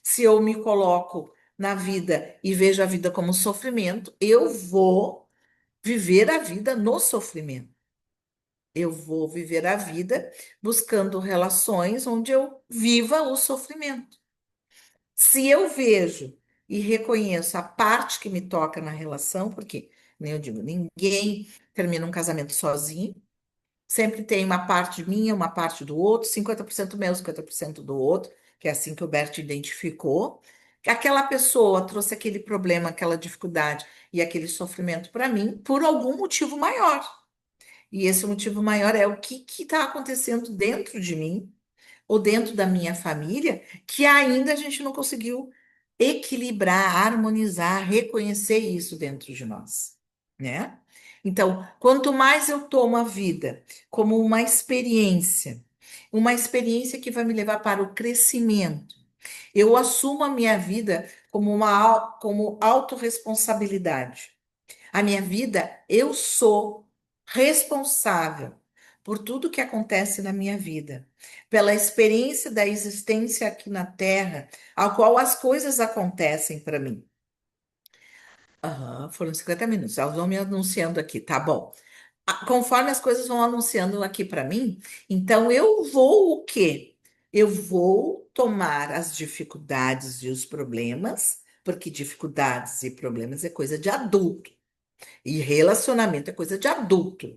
Se eu me coloco na vida e vejo a vida como sofrimento, eu vou viver a vida no sofrimento. Eu vou viver a vida buscando relações onde eu viva o sofrimento. Se eu vejo e reconheço a parte que me toca na relação, porque, nem eu digo, ninguém termina um casamento sozinho, sempre tem uma parte minha, uma parte do outro, 50% meu, 50% do outro, que é assim que o Bert identificou. Que aquela pessoa trouxe aquele problema, aquela dificuldade e aquele sofrimento para mim por algum motivo maior. E esse motivo maior é o que está acontecendo dentro de mim ou dentro da minha família, que ainda a gente não conseguiu equilibrar, harmonizar, reconhecer isso dentro de nós, né? Então, quanto mais eu tomo a vida como uma experiência que vai me levar para o crescimento, eu assumo a minha vida como como autorresponsabilidade. A minha vida, eu sou responsável por tudo que acontece na minha vida, pela experiência da existência aqui na Terra, a qual as coisas acontecem para mim. Aham, foram 50 minutos, elas vão me anunciando aqui, tá bom. Conforme as coisas vão anunciando aqui para mim, então eu vou o quê? Eu vou tomar as dificuldades e os problemas, porque dificuldades e problemas é coisa de adulto. E relacionamento é coisa de adulto,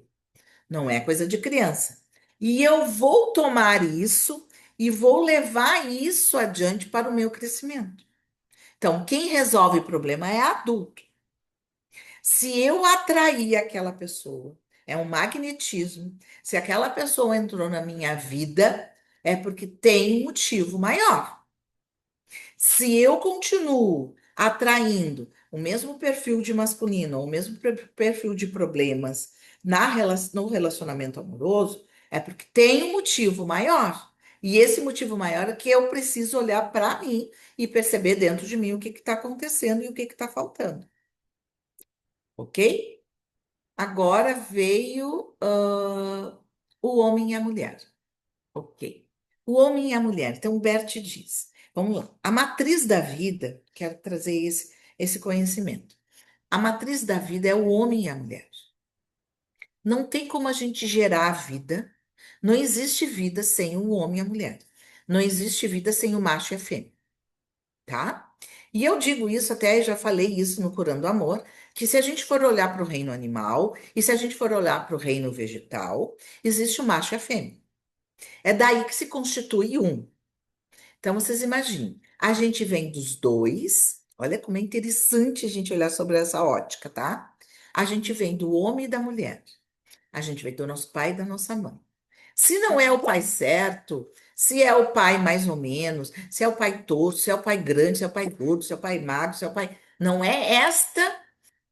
não é coisa de criança. E eu vou tomar isso e vou levar isso adiante para o meu crescimento. Então, quem resolve o problema é adulto. Se eu atrair aquela pessoa, é um magnetismo. Se aquela pessoa entrou na minha vida, é porque tem um motivo maior. Se eu continuo atraindo o mesmo perfil de masculino, ou o mesmo perfil de problemas no relacionamento amoroso, é porque tem um motivo maior. E esse motivo maior é que eu preciso olhar para mim e perceber dentro de mim o que está acontecendo e o que está faltando. Ok? Agora veio o homem e a mulher. Ok. O homem e a mulher. Então, o Bert diz: vamos lá. A matriz da vida, quero trazer esse conhecimento. A matriz da vida é o homem e a mulher. Não tem como a gente gerar a vida. Não existe vida sem o homem e a mulher. Não existe vida sem o macho e a fêmea, tá? E eu digo isso até, já falei isso no Curando Amor, que se a gente for olhar para o reino animal e se a gente for olhar para o reino vegetal, existe o macho e a fêmea. É daí que se constitui um. Então, vocês imaginem, a gente vem dos dois, olha como é interessante a gente olhar sobre essa ótica, tá? A gente vem do homem e da mulher, a gente vem do nosso pai e da nossa mãe. Se não é o pai certo, se é o pai mais ou menos, se é o pai torto, se é o pai grande, se é o pai gordo, se é o pai magro, se é o pai.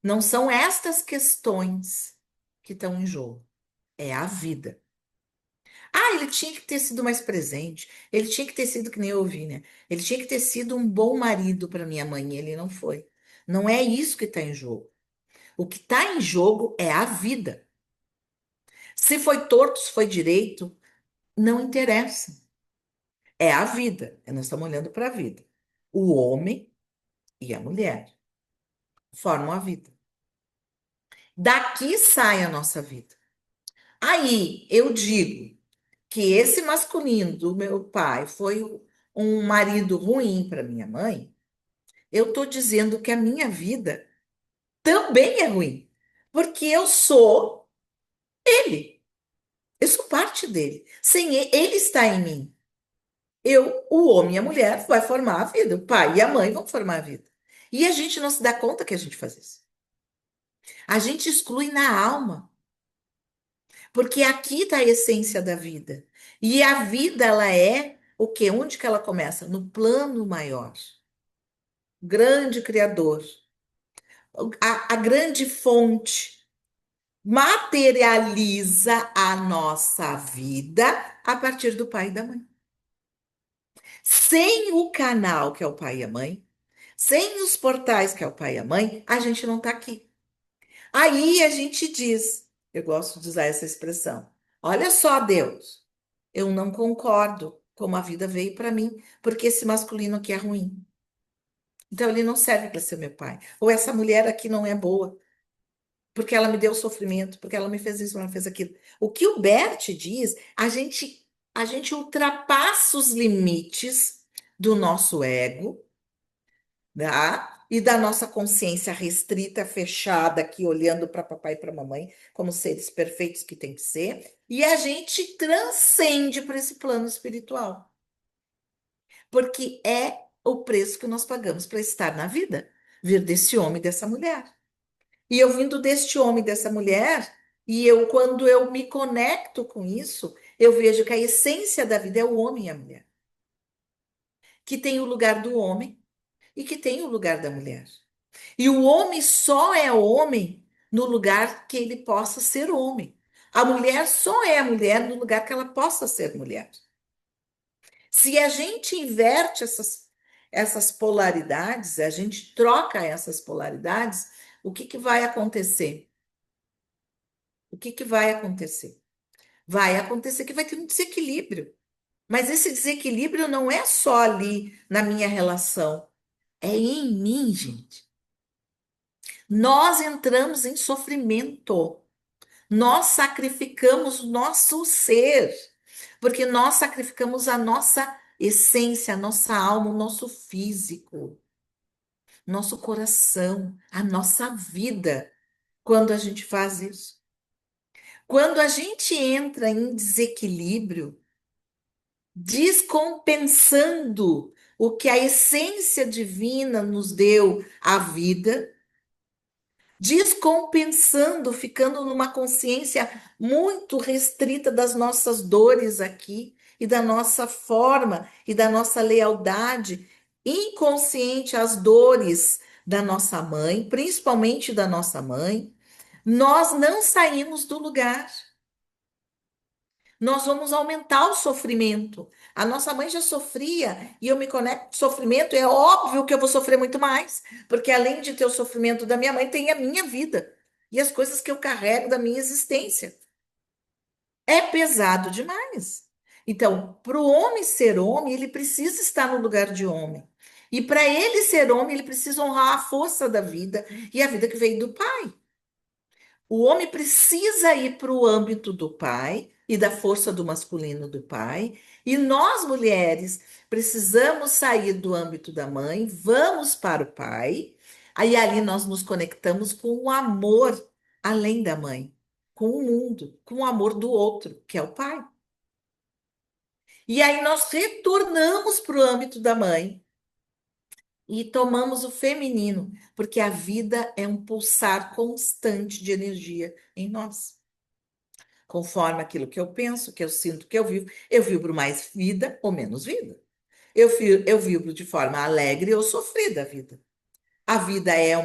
Não são estas questões que estão em jogo. É a vida. Ah, ele tinha que ter sido mais presente. Ele tinha que ter sido, que nem eu ouvi, né? Ele tinha que ter sido um bom marido para minha mãe. E ele não foi. Não é isso que está em jogo. O que está em jogo é a vida. Se foi torto, se foi direito, não interessa. É a vida. Nós estamos olhando para a vida. O homem e a mulher formam a vida. Daqui sai a nossa vida. Aí eu digo que esse masculino do meu pai foi um marido ruim para minha mãe, eu estou dizendo que a minha vida também é ruim, porque eu sou ele, eu sou parte dele. Sem ele, ele está em mim. Eu, o homem e a mulher vai formar a vida, o pai e a mãe vão formar a vida. E a gente não se dá conta que a gente faz isso. A gente exclui na alma, porque aqui está a essência da vida. E a vida, ela é o quê? Onde que ela começa? No plano maior. Grande Criador, a grande fonte, materializa a nossa vida a partir do pai e da mãe. Sem o canal, que é o pai e a mãe, sem os portais, que é o pai e a mãe, a gente não está aqui. Aí a gente diz, eu gosto de usar essa expressão, olha só, Deus, eu não concordo como a vida veio para mim, porque esse masculino aqui é ruim. Então ele não serve para ser meu pai. Ou essa mulher aqui não é boa, porque ela me deu sofrimento, porque ela me fez isso, ela fez aquilo. O que o Bert diz, a gente ultrapassa os limites do nosso ego, tá? E da nossa consciência restrita, fechada aqui, olhando para papai e para mamãe, como seres perfeitos que tem que ser, e a gente transcende para esse plano espiritual. Porque é o preço que nós pagamos para estar na vida, vir desse homem e dessa mulher. E eu vindo deste homem e dessa mulher, e eu, quando eu me conecto com isso, eu vejo que a essência da vida é o homem e a mulher, que tem o lugar do homem e que tem o lugar da mulher. E o homem só é homem no lugar que ele possa ser homem. A mulher só é mulher no lugar que ela possa ser mulher. Se a gente inverte essas polaridades, a gente troca essas polaridades, o que que vai acontecer? O que que vai acontecer? Vai acontecer que vai ter um desequilíbrio. Mas esse desequilíbrio não é só ali na minha relação, é em mim, gente. Nós entramos em sofrimento. Nós sacrificamos o nosso ser, porque nós sacrificamos a nossa essência, a nossa alma, o nosso físico, nosso coração, a nossa vida, quando a gente faz isso. Quando a gente entra em desequilíbrio, descompensando o que a essência divina nos deu, a vida, descompensando, ficando numa consciência muito restrita das nossas dores aqui e da nossa forma e da nossa lealdade inconsciente às dores da nossa mãe, principalmente da nossa mãe, nós não saímos do lugar. Nós vamos aumentar o sofrimento. A nossa mãe já sofria e eu me conecto com o sofrimento, é óbvio que eu vou sofrer muito mais, porque além de ter o sofrimento da minha mãe, tem a minha vida e as coisas que eu carrego da minha existência. É pesado demais. Então, para o homem ser homem, ele precisa estar no lugar de homem. E para ele ser homem, ele precisa honrar a força da vida e a vida que veio do pai. O homem precisa ir para o âmbito do pai e da força do masculino do pai, e nós mulheres precisamos sair do âmbito da mãe, vamos para o pai, Aí ali nós nos conectamos com o amor além da mãe, com o mundo, com o amor do outro, que é o pai. E aí nós retornamos para o âmbito da mãe e tomamos o feminino, porque a vida é um pulsar constante de energia em nós. Conforme aquilo que eu penso, que eu sinto, que eu vibro mais vida ou menos vida. Eu vibro de forma alegre ou sofrida a vida. A vida é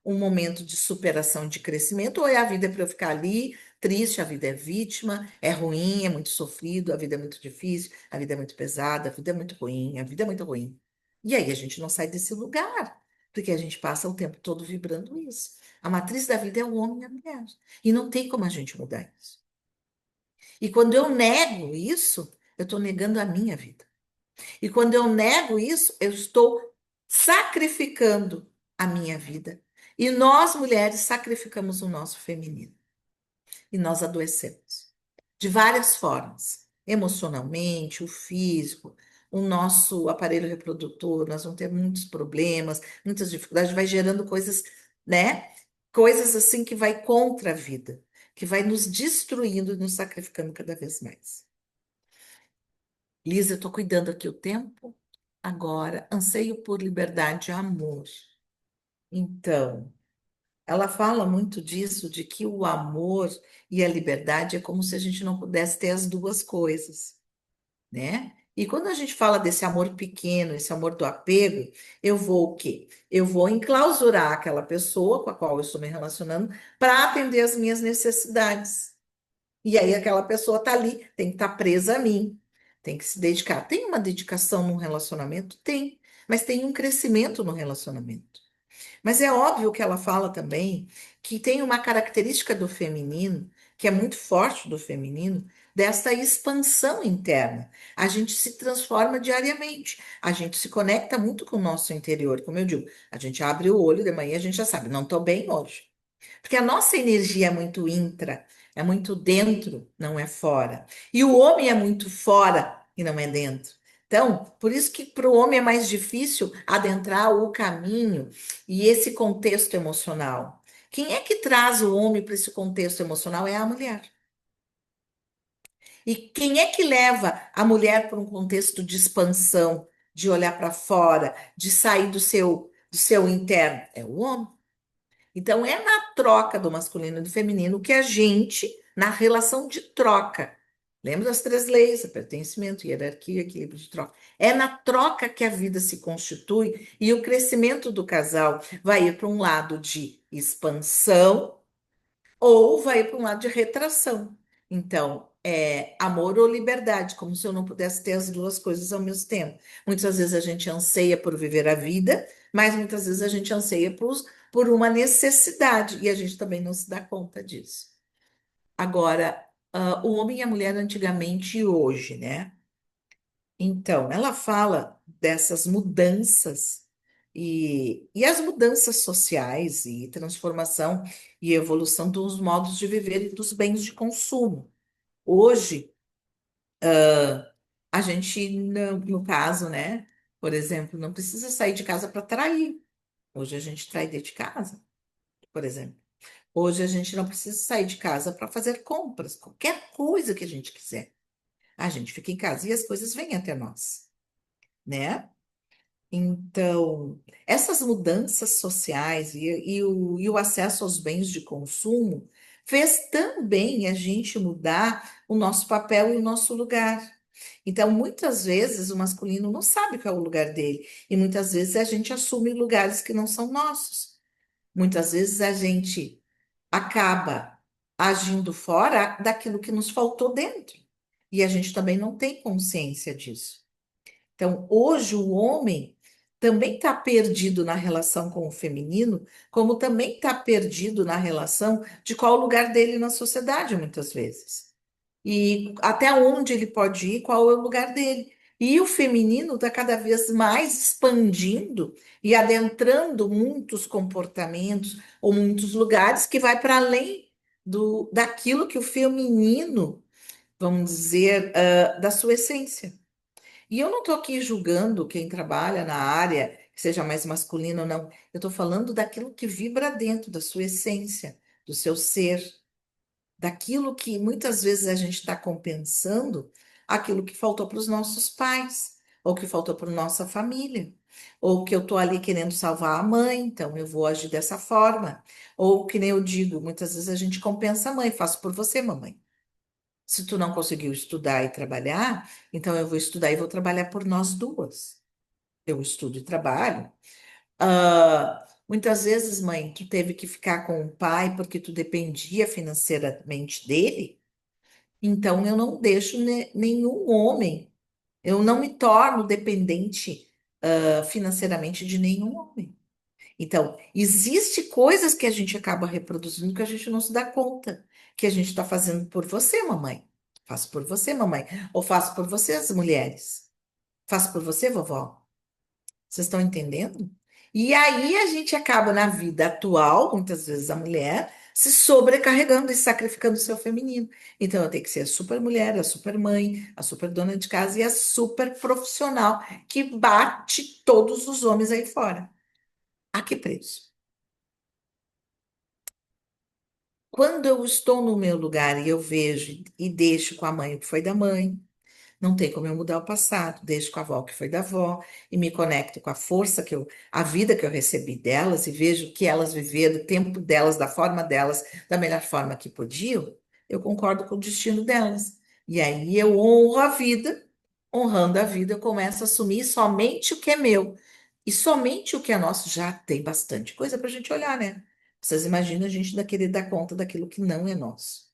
um momento de superação, de crescimento, ou é a vida para eu ficar ali triste, a vida é vítima, é ruim, é muito sofrido, a vida é muito difícil, a vida é muito pesada, a vida é muito ruim, a vida é muito ruim. E aí a gente não sai desse lugar, porque a gente passa o tempo todo vibrando isso. A matriz da vida é o homem e a mulher. E não tem como a gente mudar isso. E quando eu nego isso, eu estou negando a minha vida. E quando eu nego isso, eu estou sacrificando a minha vida. E nós, mulheres, sacrificamos o nosso feminino. E nós adoecemos. De várias formas. Emocionalmente, o físico, o nosso aparelho reprodutor, nós vamos ter muitos problemas, muitas dificuldades, vai gerando coisas, né? Coisas assim que vai contra a vida, que vai nos destruindo e nos sacrificando cada vez mais. Lisa, eu estou cuidando aqui o tempo. Agora, anseio por liberdade e amor. Então, ela fala muito disso, de que o amor e a liberdade é como se a gente não pudesse ter as duas coisas, né? E quando a gente fala desse amor pequeno, esse amor do apego, eu vou o quê? Eu vou enclausurar aquela pessoa com a qual eu estou me relacionando para atender as minhas necessidades. E aí aquela pessoa tá ali, tem que estar presa a mim, tem que se dedicar. Tem uma dedicação no relacionamento? Tem, mas tem um crescimento no relacionamento. Mas é óbvio que ela fala também que tem uma característica do feminino, que é muito forte do feminino, dessa expansão interna. A gente se transforma diariamente, a gente se conecta muito com o nosso interior, como eu digo, a gente abre o olho de manhã e a gente já sabe, não estou bem hoje. Porque a nossa energia é muito intra, é muito dentro, não é fora. E o homem é muito fora e não é dentro. Então, por isso que para o homem é mais difícil adentrar o caminho e esse contexto emocional. Quem é que traz o homem para esse contexto emocional é a mulher. E quem é que leva a mulher para um contexto de expansão, de olhar para fora, de sair do seu interno? É o homem. Então, é na troca do masculino e do feminino que a gente, na relação de troca, lembra das três leis, pertencimento, hierarquia, equilíbrio de troca. É na troca que a vida se constitui e o crescimento do casal vai ir para um lado de expansão ou vai para um lado de retração. Então, é amor ou liberdade, como se eu não pudesse ter as duas coisas ao mesmo tempo. Muitas vezes a gente anseia por viver a vida, mas muitas vezes a gente anseia por uma necessidade, e a gente também não se dá conta disso. Agora, o homem e a mulher antigamente e hoje, né? Então, ela fala dessas mudanças e as mudanças sociais e transformação e evolução dos modos de viver e dos bens de consumo. Hoje, a gente, no caso, né, por exemplo, não precisa sair de casa para trair. Hoje a gente trai dentro de casa, por exemplo. Hoje a gente não precisa sair de casa para fazer compras, qualquer coisa que a gente quiser. A gente fica em casa e as coisas vêm até nós, né? Então, essas mudanças sociais e o acesso aos bens de consumo fez também a gente mudar o nosso papel e o nosso lugar. Então, muitas vezes o masculino não sabe qual é o lugar dele, e muitas vezes a gente assume lugares que não são nossos. Muitas vezes a gente acaba agindo fora daquilo que nos faltou dentro, e a gente também não tem consciência disso. Então, hoje o homem também está perdido na relação com o feminino, como também está perdido na relação de qual o lugar dele na sociedade, muitas vezes. E até onde ele pode ir, qual é o lugar dele. E o feminino está cada vez mais expandindo e adentrando muitos comportamentos ou muitos lugares que vai para além daquilo que o feminino, vamos dizer, da sua essência. E eu não estou aqui julgando quem trabalha na área que seja mais masculino ou não. Eu estou falando daquilo que vibra dentro da sua essência, do seu ser, daquilo que muitas vezes a gente está compensando aquilo que faltou para os nossos pais, ou que faltou para nossa família, ou que eu estou ali querendo salvar a mãe, então eu vou agir dessa forma. Ou que nem eu digo, muitas vezes a gente compensa a mãe, faço por você, mamãe. Se tu não conseguiu estudar e trabalhar, então eu vou estudar e vou trabalhar por nós duas. Eu estudo e trabalho. Muitas vezes, mãe, tu teve que ficar com o pai porque tu dependia financeiramente dele. Então, eu não deixo nenhum homem, eu não me torno dependente, financeiramente de nenhum homem. Então, existe coisas que a gente acaba reproduzindo que a gente não se dá conta, que a gente está fazendo por você, mamãe. Faço por você, mamãe. Ou faço por você, as mulheres. Faço por você, vovó. Vocês estão entendendo? E aí a gente acaba na vida atual, muitas vezes a mulher, se sobrecarregando e sacrificando o seu feminino. Então eu tenho que ser a super mulher, a super mãe, a super dona de casa e a super profissional que bate todos os homens aí fora. A que preço? Quando eu estou no meu lugar e eu vejo e deixo com a mãe o que foi da mãe, não tem como eu mudar o passado. Deixo com a avó o que foi da avó e me conecto com a força a vida que eu recebi delas e vejo que elas viveram o tempo delas, da forma delas, da melhor forma que podiam. Eu concordo com o destino delas. E aí eu honro a vida, honrando a vida, eu começo a assumir somente o que é meu. E somente o que é nosso já tem bastante coisa para a gente olhar, né? Vocês imaginam a gente ainda querer dar conta daquilo que não é nosso.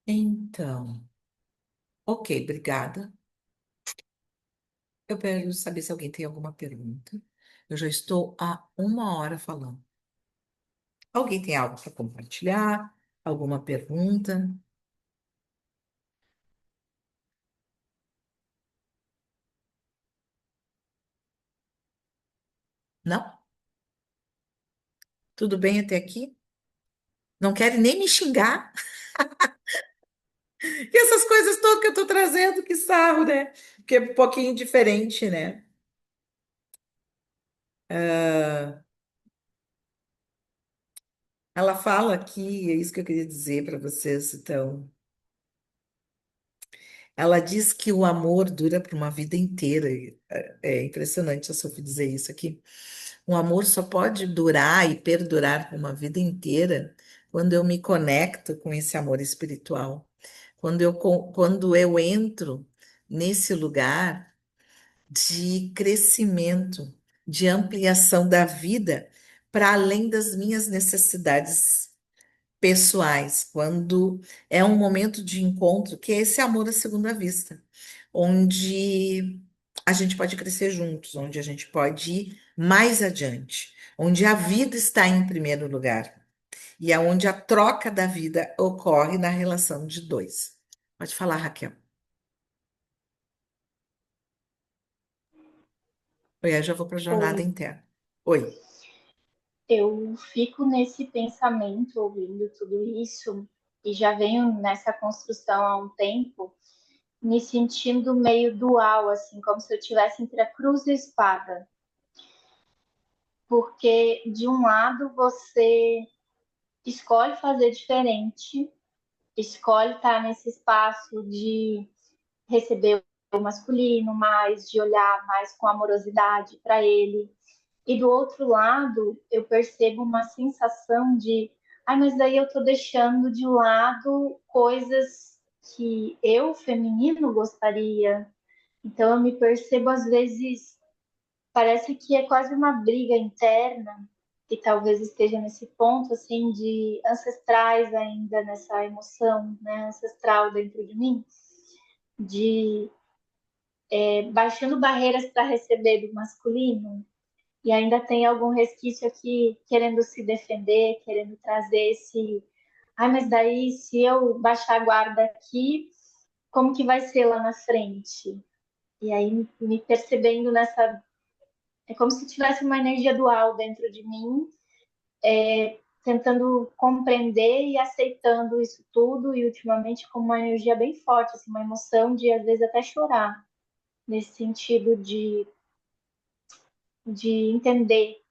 Então, ok, obrigada. Eu quero saber se alguém tem alguma pergunta. Eu já estou há 1 hora falando. Alguém tem algo para compartilhar? Alguma pergunta? Não? Tudo bem até aqui? Não querem nem me xingar? E essas coisas todas que eu estou trazendo, que sarro, né? Porque é um pouquinho diferente, né? Ah, ela fala aqui, é isso que eu queria dizer para vocês, então. Ela diz que o amor dura por uma vida inteira. É impressionante a Sophie dizer isso aqui. Um amor só pode durar e perdurar por uma vida inteira quando eu me conecto com esse amor espiritual. Quando eu entro nesse lugar de crescimento, de ampliação da vida para além das minhas necessidades pessoais, quando é um momento de encontro, que é esse amor à segunda vista, onde a gente pode crescer juntos, onde a gente pode ir mais adiante, onde a vida está em primeiro lugar e é onde a troca da vida ocorre na relação de dois. Pode falar, Raquel. Oi, eu já vou para a jornada Oi, interna. Oi. eu fico nesse pensamento ouvindo tudo isso e já venho nessa construção há um tempo, me sentindo meio dual, assim, como se eu estivesse entre a cruz e a espada. Porque, de um lado, você escolhe fazer diferente, escolhe estar nesse espaço de receber o masculino mais, de olhar mais com amorosidade para ele. E do outro lado, eu percebo uma sensação de, ai, mas daí eu estou deixando de lado coisas que eu, feminino, gostaria. Então eu me percebo às vezes, parece que é quase uma briga interna, e talvez esteja nesse ponto assim de ancestrais ainda nessa emoção, né, ancestral dentro de mim, de baixando barreiras para receber do masculino, e ainda tem algum resquício aqui querendo se defender, querendo trazer esse. Ai, mas daí se eu baixar a guarda aqui, como que vai ser lá na frente? E aí me percebendo nessa. É como se tivesse uma energia dual dentro de mim, tentando compreender e aceitando isso tudo, e ultimamente com uma energia bem forte, assim, uma emoção de às vezes até chorar, nesse sentido de de entender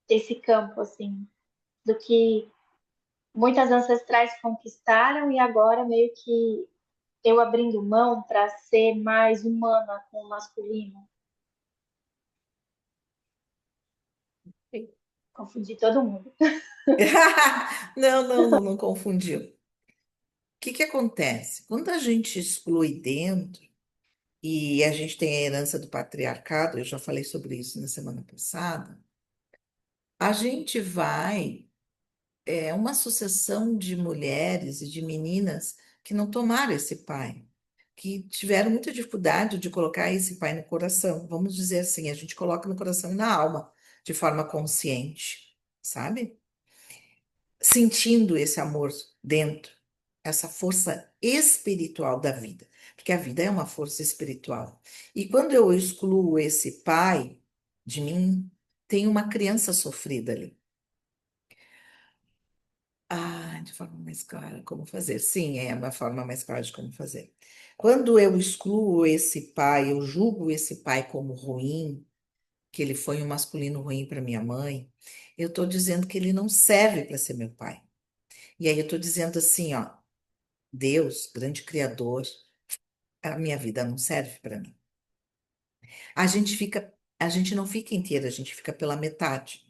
esse campo, assim, do que muitas ancestrais conquistaram e agora meio que eu abrindo mão para ser mais humana com o masculino. Confundi todo mundo. Não, não, não, não confundiu. O que que acontece? Quando a gente exclui dentro, e a gente tem a herança do patriarcado, eu já falei sobre isso na semana passada, a gente vai, é uma sucessão de mulheres e de meninas que não tomaram esse pai, que tiveram muita dificuldade de colocar esse pai no coração. Vamos dizer assim, a gente coloca no coração e na alma, de forma consciente, sabe? Sentindo esse amor dentro, essa força espiritual da vida, porque a vida é uma força espiritual. E quando eu excluo esse pai de mim, tem uma criança sofrida ali. Ah, de forma mais clara, como fazer? Sim, é uma forma mais clara de como fazer. Quando eu excluo esse pai, eu julgo esse pai como ruim, que ele foi um masculino ruim para minha mãe, eu estou dizendo que ele não serve para ser meu pai. E aí eu estou dizendo assim, ó, Deus, grande criador, a minha vida não serve para mim. A gente não fica inteira, a gente fica pela metade.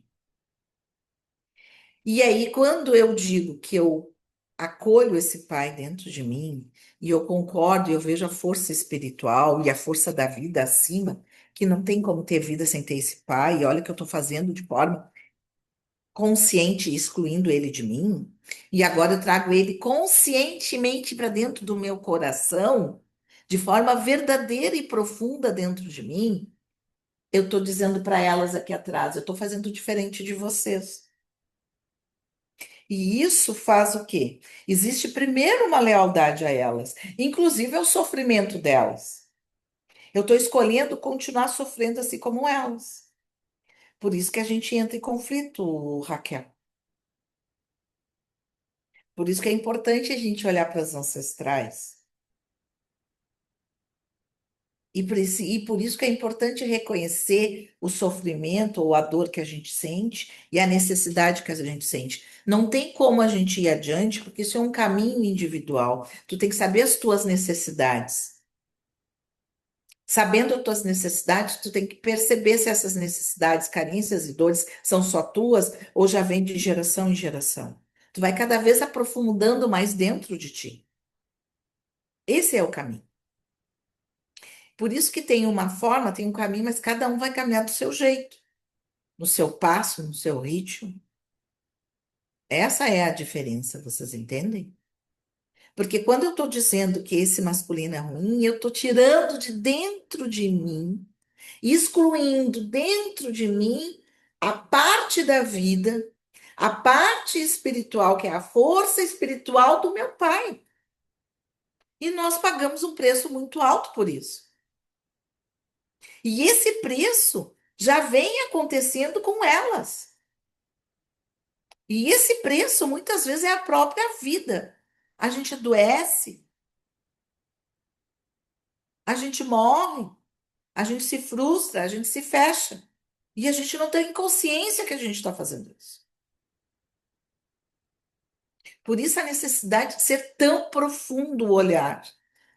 E aí, quando eu digo que eu acolho esse pai dentro de mim, e eu concordo, e eu vejo a força espiritual e a força da vida acima, que não tem como ter vida sem ter esse pai, e olha o que eu estou fazendo de forma consciente, excluindo ele de mim, e agora eu trago ele conscientemente para dentro do meu coração, de forma verdadeira e profunda dentro de mim. Eu estou dizendo para elas aqui atrás, eu estou fazendo diferente de vocês. E isso faz o quê? Existe primeiro uma lealdade a elas, inclusive ao sofrimento delas. Eu estou escolhendo continuar sofrendo assim como elas. Por isso que a gente entra em conflito, Raquel. Por isso que é importante a gente olhar para as ancestrais. E por isso que é importante reconhecer o sofrimento ou a dor que a gente sente e a necessidade que a gente sente. Não tem como a gente ir adiante, porque isso é um caminho individual. Tu tem que saber as tuas necessidades. Sabendo as tuas necessidades, tu tem que perceber se essas necessidades, carências e dores são só tuas ou já vêm de geração em geração. Tu vai cada vez aprofundando mais dentro de ti. Esse é o caminho. Por isso que tem uma forma, tem um caminho, mas cada um vai caminhar do seu jeito, no seu passo, no seu ritmo. Essa é a diferença, vocês entendem? Porque quando eu estou dizendo que esse masculino é ruim, eu estou tirando de dentro de mim, excluindo dentro de mim a parte da vida, a parte espiritual, que é a força espiritual do meu pai. E nós pagamos um preço muito alto por isso. E esse preço já vem acontecendo com elas. E esse preço muitas vezes é a própria vida. A gente adoece, a gente morre, a gente se frustra, a gente se fecha. E a gente não tem consciência que a gente está fazendo isso. Por isso a necessidade de ser tão profundo o olhar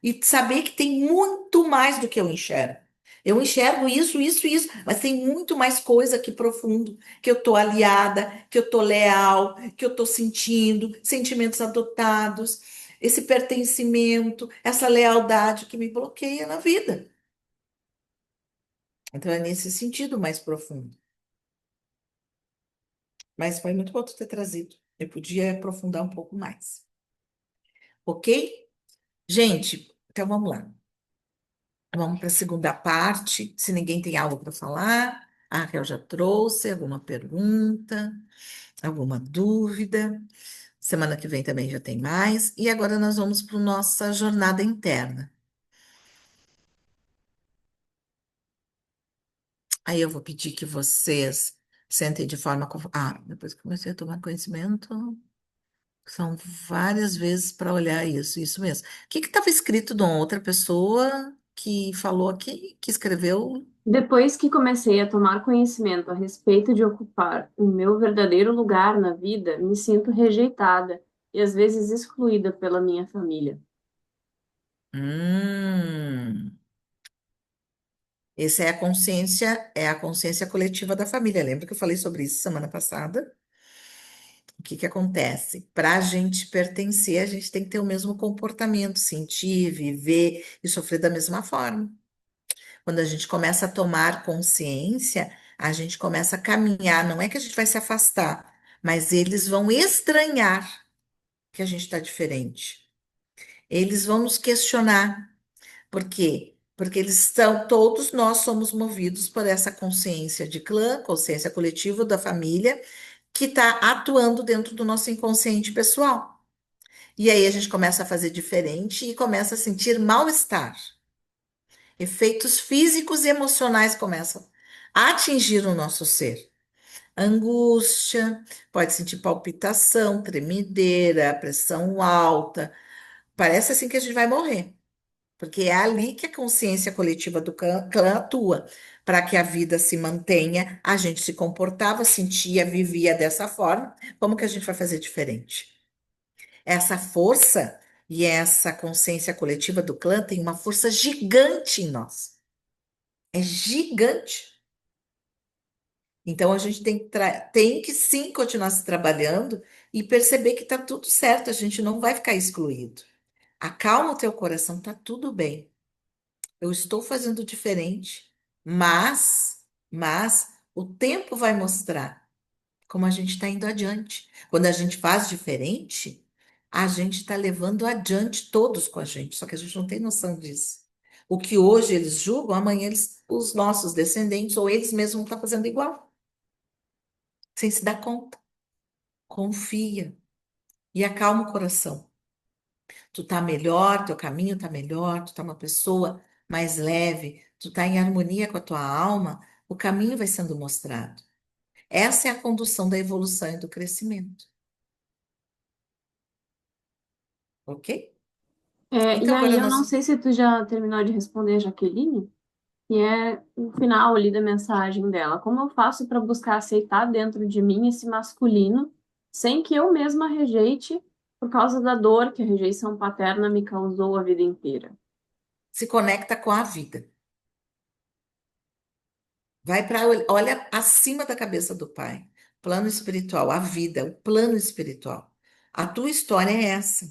e de saber que tem muito mais do que eu enxergo. Eu enxergo isso, isso, isso, mas tem muito mais coisa aqui profundo, que eu estou aliada, que eu estou leal, que eu estou sentindo, sentimentos adotados, esse pertencimento, essa lealdade que me bloqueia na vida. Então é nesse sentido mais profundo. Mas foi muito bom tu ter trazido. Eu podia aprofundar um pouco mais. Ok? Gente, então vamos lá. Vamos para a segunda parte. Se ninguém tem algo para falar, a Raquel já trouxe alguma pergunta, alguma dúvida. Semana que vem também já tem mais. E agora nós vamos para a nossa jornada interna. Aí eu vou pedir que vocês sentem de forma. Depois que comecei a tomar conhecimento, são várias vezes para olhar isso mesmo. O que estava escrito de uma outra pessoa que falou aqui, que escreveu? Depois que comecei a tomar conhecimento a respeito de ocupar o meu verdadeiro lugar na vida, me sinto rejeitada e às vezes excluída pela minha família. Hum, essa é a consciência coletiva da família. Lembra que eu falei sobre isso semana passada? O que que acontece? Para a gente pertencer, a gente tem que ter o mesmo comportamento, sentir, viver e sofrer da mesma forma. Quando a gente começa a tomar consciência, a gente começa a caminhar. Não é que a gente vai se afastar, mas eles vão estranhar que a gente está diferente. Eles vão nos questionar. Por quê? Porque eles estão, todos nós somos movidos por essa consciência de clã, consciência coletiva da família, que está atuando dentro do nosso inconsciente pessoal. E aí a gente começa a fazer diferente e começa a sentir mal-estar. Efeitos físicos e emocionais começam a atingir o nosso ser. Angústia, pode sentir palpitação, tremedeira, pressão alta. Parece assim que a gente vai morrer, porque é ali que a consciência coletiva do clã atua. Para que a vida se mantenha, a gente se comportava, sentia, vivia dessa forma. Como que a gente vai fazer diferente? Essa força e essa consciência coletiva do clã tem uma força gigante em nós. É gigante. Então a gente tem que sim continuar se trabalhando e perceber que está tudo certo, a gente não vai ficar excluído. Acalma o teu coração, tá tudo bem. Eu estou fazendo diferente, mas o tempo vai mostrar como a gente está indo adiante. Quando a gente faz diferente, a gente está levando adiante todos com a gente, só que a gente não tem noção disso. O que hoje eles julgam, amanhã os nossos descendentes ou eles mesmos vão estar fazendo igual, sem se dar conta. Confia e acalma o coração. Tu tá melhor, teu caminho tá melhor, tu tá uma pessoa mais leve, tu tá em harmonia com a tua alma, o caminho vai sendo mostrado. Essa é a condução da evolução e do crescimento, ok? E Então aí, agora eu não nós sei se tu já terminou de responder a Jaqueline, que é o final ali da mensagem dela. Como eu faço para buscar aceitar dentro de mim esse masculino, sem que eu mesma rejeite por causa da dor que a rejeição paterna me causou a vida inteira? se conecta com a vida. Vai para, olha acima da cabeça do pai. Plano espiritual, a vida, o plano espiritual. A tua história é essa.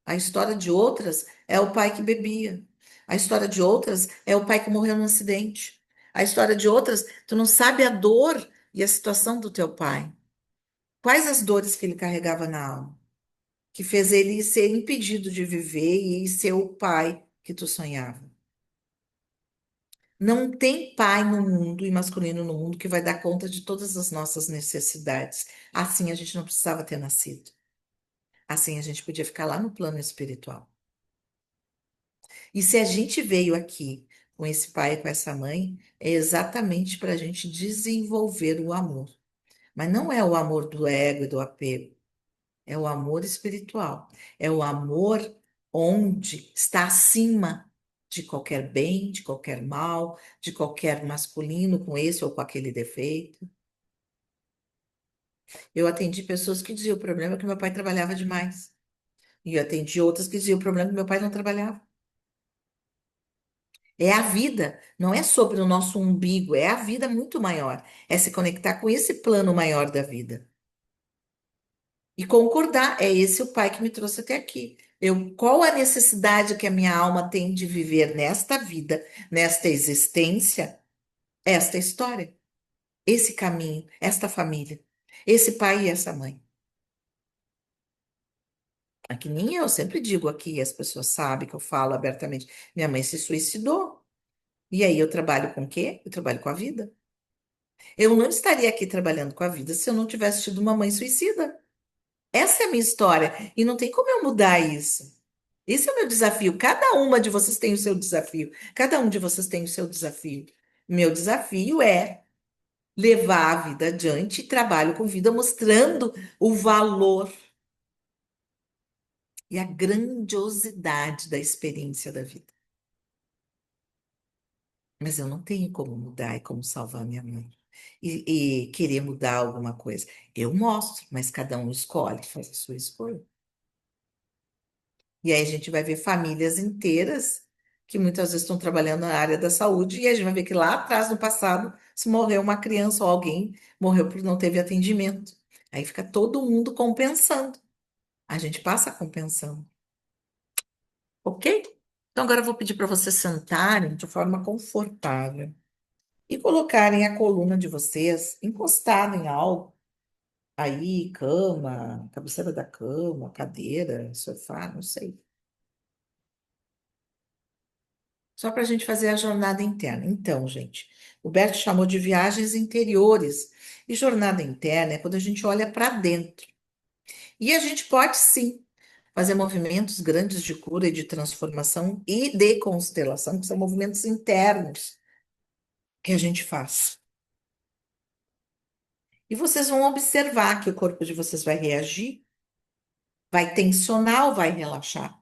A história de outras é o pai que bebia. A história de outras é o pai que morreu num acidente. A história de outras, tu não sabe a dor e a situação do teu pai. Quais as dores que ele carregava na alma, que fez ele ser impedido de viver e ser o pai que tu sonhava. Não tem pai no mundo e masculino no mundo que vai dar conta de todas as nossas necessidades. Assim a gente não precisava ter nascido. Assim a gente podia ficar lá no plano espiritual. E se a gente veio aqui com esse pai e com essa mãe, é exatamente para a gente desenvolver o amor. Mas não é o amor do ego e do apego, é o amor espiritual. É o amor onde está acima de qualquer bem, de qualquer mal, de qualquer masculino com esse ou com aquele defeito. Eu atendi pessoas que diziam o problema é que meu pai trabalhava demais. E eu atendi outras que diziam o problema é que meu pai não trabalhava. É a vida, não é sobre o nosso umbigo, é a vida muito maior. É se conectar com esse plano maior da vida. E concordar, é esse o pai que me trouxe até aqui. Qual a necessidade que a minha alma tem de viver nesta vida, nesta existência, esta história, esse caminho, esta família, esse pai e essa mãe. Aqui nem eu sempre digo aqui, as pessoas sabem que eu falo abertamente. Minha mãe se suicidou. E aí eu trabalho com o quê? Eu trabalho com a vida. Eu não estaria aqui trabalhando com a vida se eu não tivesse tido uma mãe suicida. Essa é a minha história. E não tem como eu mudar isso. Esse é o meu desafio. Cada uma de vocês tem o seu desafio. Cada um de vocês tem o seu desafio. Meu desafio é levar a vida adiante e trabalho com vida mostrando o valor e a grandiosidade da experiência da vida. Mas eu não tenho como mudar e como salvar minha mãe. E querer mudar alguma coisa. Eu mostro, mas cada um escolhe, faz a sua escolha. E aí a gente vai ver famílias inteiras que muitas vezes estão trabalhando na área da saúde, e a gente vai ver que lá atrás, no passado, se morreu uma criança ou alguém morreu porque não teve atendimento. Aí fica todo mundo compensando. A gente passa compensando, ok? Então agora eu vou pedir para vocês sentarem de forma confortável e colocarem a coluna de vocês encostada em algo. Aí, cama, cabeceira da cama, cadeira, sofá, não sei. Só para a gente fazer a jornada interna. Então, gente, o Berto chamou de viagens interiores. E jornada interna é quando a gente olha para dentro. E a gente pode sim fazer movimentos grandes de cura e de transformação e de constelação, que são movimentos internos que a gente faz. E vocês vão observar que o corpo de vocês vai reagir, vai tensionar ou vai relaxar.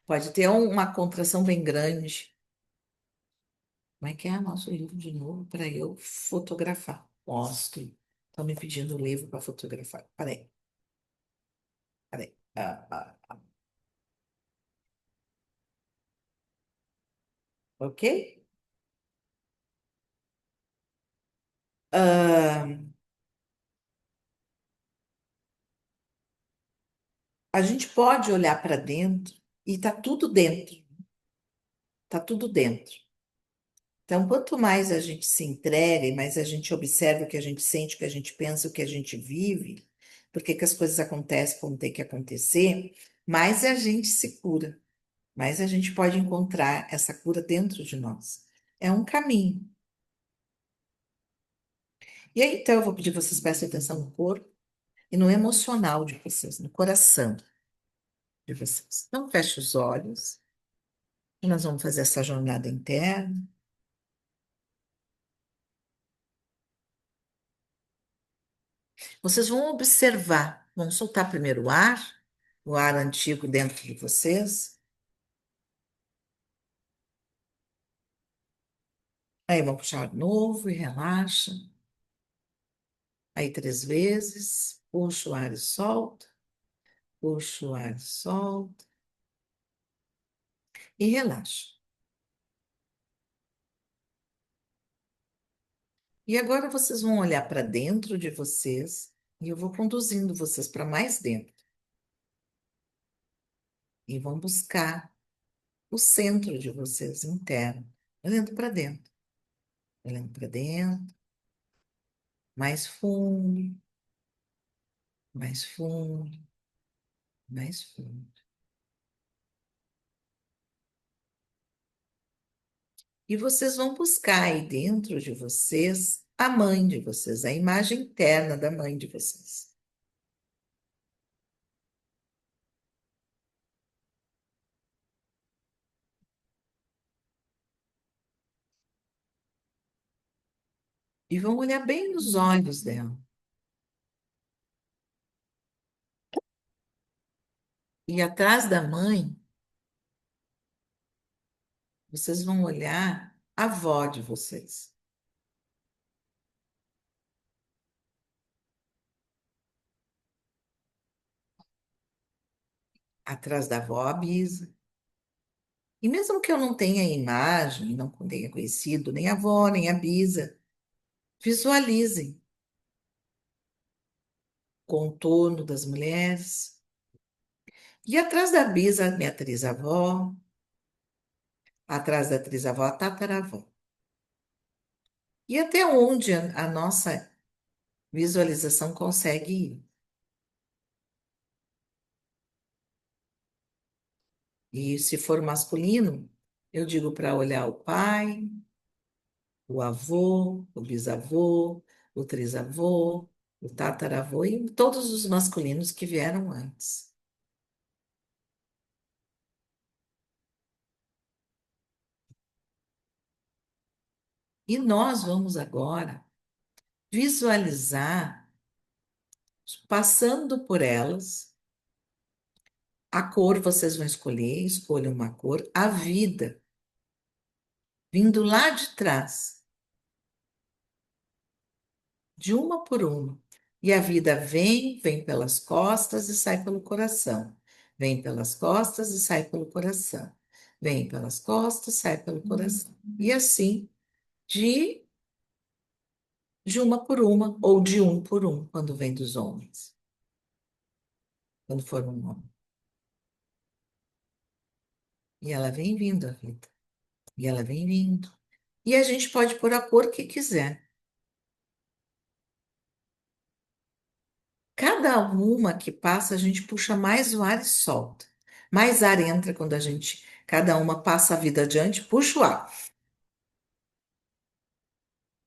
Pode ter uma contração bem grande. Como é que é nosso livro de novo para eu fotografar? Mostre. Estão me pedindo o livro para fotografar. Peraí, peraí. Ok? Ah, a gente pode olhar para dentro e tá tudo dentro. Tá tudo dentro. Então, quanto mais a gente se entrega e mais a gente observa o que a gente sente, o que a gente pensa, o que a gente vive, porque que as coisas acontecem como tem que acontecer, mais a gente se cura. Mas a gente pode encontrar essa cura dentro de nós. É um caminho. E aí, então, eu vou pedir que vocês prestem atenção no corpo e no emocional de vocês, no coração de vocês. Não feche os olhos. E nós vamos fazer essa jornada interna. Vocês vão observar, vão soltar primeiro o ar antigo dentro de vocês. Aí vão puxar ar novo e relaxa. Aí 3 vezes. Puxa o ar e solta. Puxa o ar e solta. E relaxa. E agora vocês vão olhar para dentro de vocês e eu vou conduzindo vocês para mais dentro. E vão buscar o centro de vocês interno, olhando para dentro, olhando para dentro, mais fundo, mais fundo, mais fundo. E vocês vão buscar aí dentro de vocês a mãe de vocês, a imagem interna da mãe de vocês. E vão olhar bem nos olhos dela. E atrás da mãe, vocês vão olhar a avó de vocês. Atrás da avó, a bisa. E mesmo que eu não tenha imagem, não tenha conhecido nem a avó, nem a bisa, visualizem o contorno das mulheres. E atrás da bisa, minha trisavó, atrás da trisavó, a tataravó. E até onde a nossa visualização consegue ir. E se for masculino, eu digo para olhar o pai, o avô, o bisavô, o trisavô, o tataravô e todos os masculinos que vieram antes. E nós vamos agora visualizar, passando por elas, a cor vocês vão escolher, escolham uma cor, a vida. vindo lá de trás, de uma por uma. E a vida vem pelas costas e sai pelo coração. Vem pelas costas e sai pelo coração. Vem pelas costas, sai pelo coração. E assim, de, de uma por uma, ou de um por um, quando vem dos homens, quando for um homem. E ela vem vindo a vida. E ela vem vindo. E a gente pode pôr a cor que quiser. Cada uma que passa, a gente puxa mais o ar e solta. Mais ar entra quando a gente, cada uma passa a vida adiante, puxa o ar.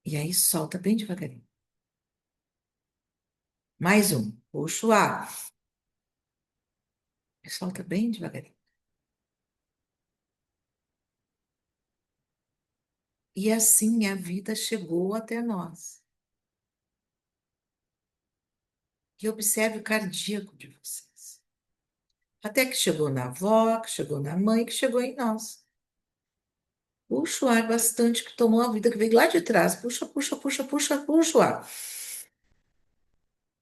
E aí solta bem devagarinho. Mais um, puxa o ar. E solta bem devagarinho. E assim a vida chegou até nós. E observe o cardíaco de vocês. Até que chegou na avó, que chegou na mãe, que chegou em nós. Puxa o ar bastante, que tomou a vida que veio lá de trás. Puxa, puxa, puxa, puxa, puxa o ar.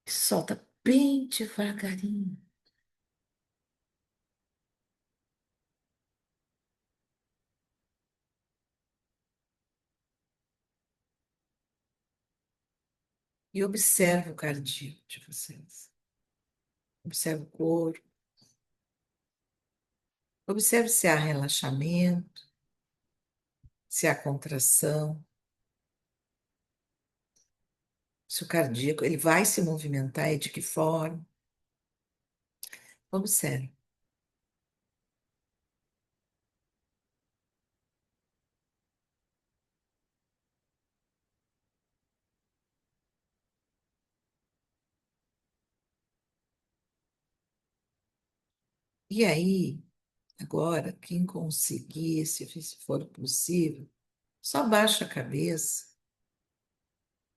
E solta bem devagarinho. E observe o cardíaco de vocês. Observe o corpo. Observe se há relaxamento, se há contração, se o cardíaco ele vai se movimentar e de que forma. Observe. E aí, agora, quem conseguir, se for possível, só baixa a cabeça,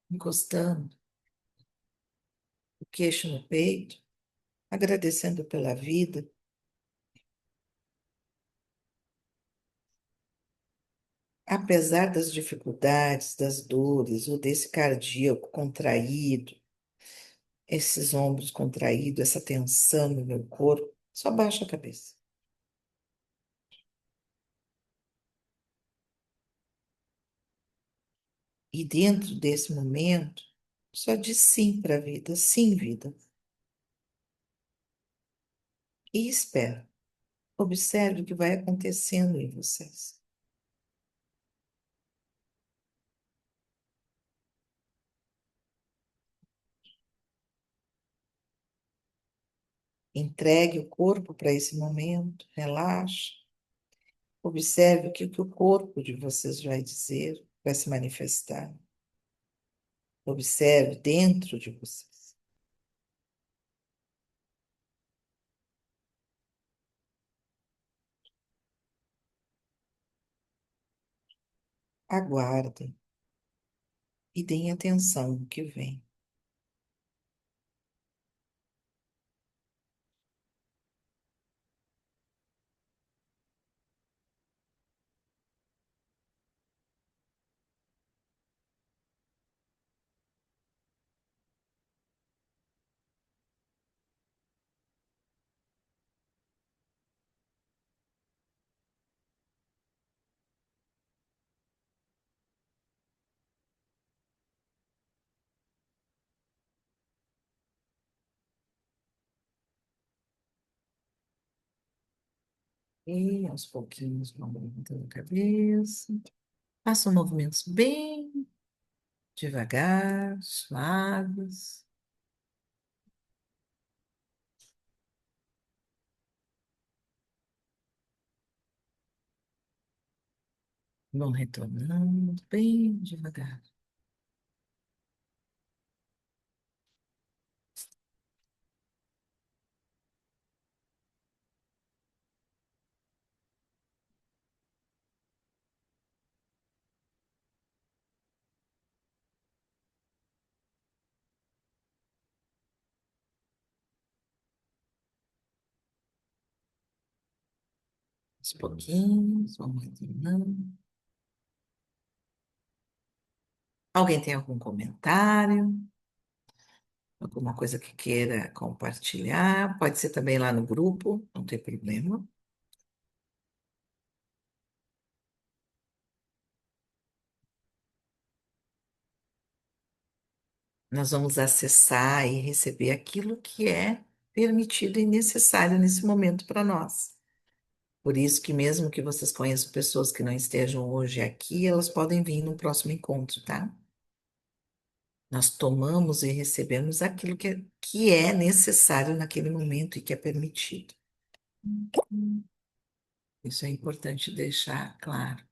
encostando o queixo no peito, agradecendo pela vida. Apesar das dificuldades, das dores, ou desse cardíaco contraído, esses ombros contraídos, essa tensão no meu corpo, só baixa a cabeça. E dentro desse momento, só diz sim para a vida, sim, vida. E espera. Observe o que vai acontecendo em vocês. Entregue o corpo para esse momento, relaxe. Observe o que o corpo de vocês vai dizer, vai se manifestar. Observe dentro de vocês. Aguardem e deem atenção no que vem. E aos pouquinhos vão levantando a cabeça. Façam movimentos bem devagar, suaves. Vão retornando bem devagar. Aos pouquinhos vão retornando. Alguém tem algum comentário? Alguma coisa que queira compartilhar? Pode ser também lá no grupo, não tem problema. Nós vamos acessar e receber aquilo que é permitido e necessário nesse momento para nós. Por isso que mesmo que vocês conheçam pessoas que não estejam hoje aqui, elas podem vir no próximo encontro, tá? Nós tomamos e recebemos aquilo que é necessário naquele momento e que é permitido. Isso é importante deixar claro.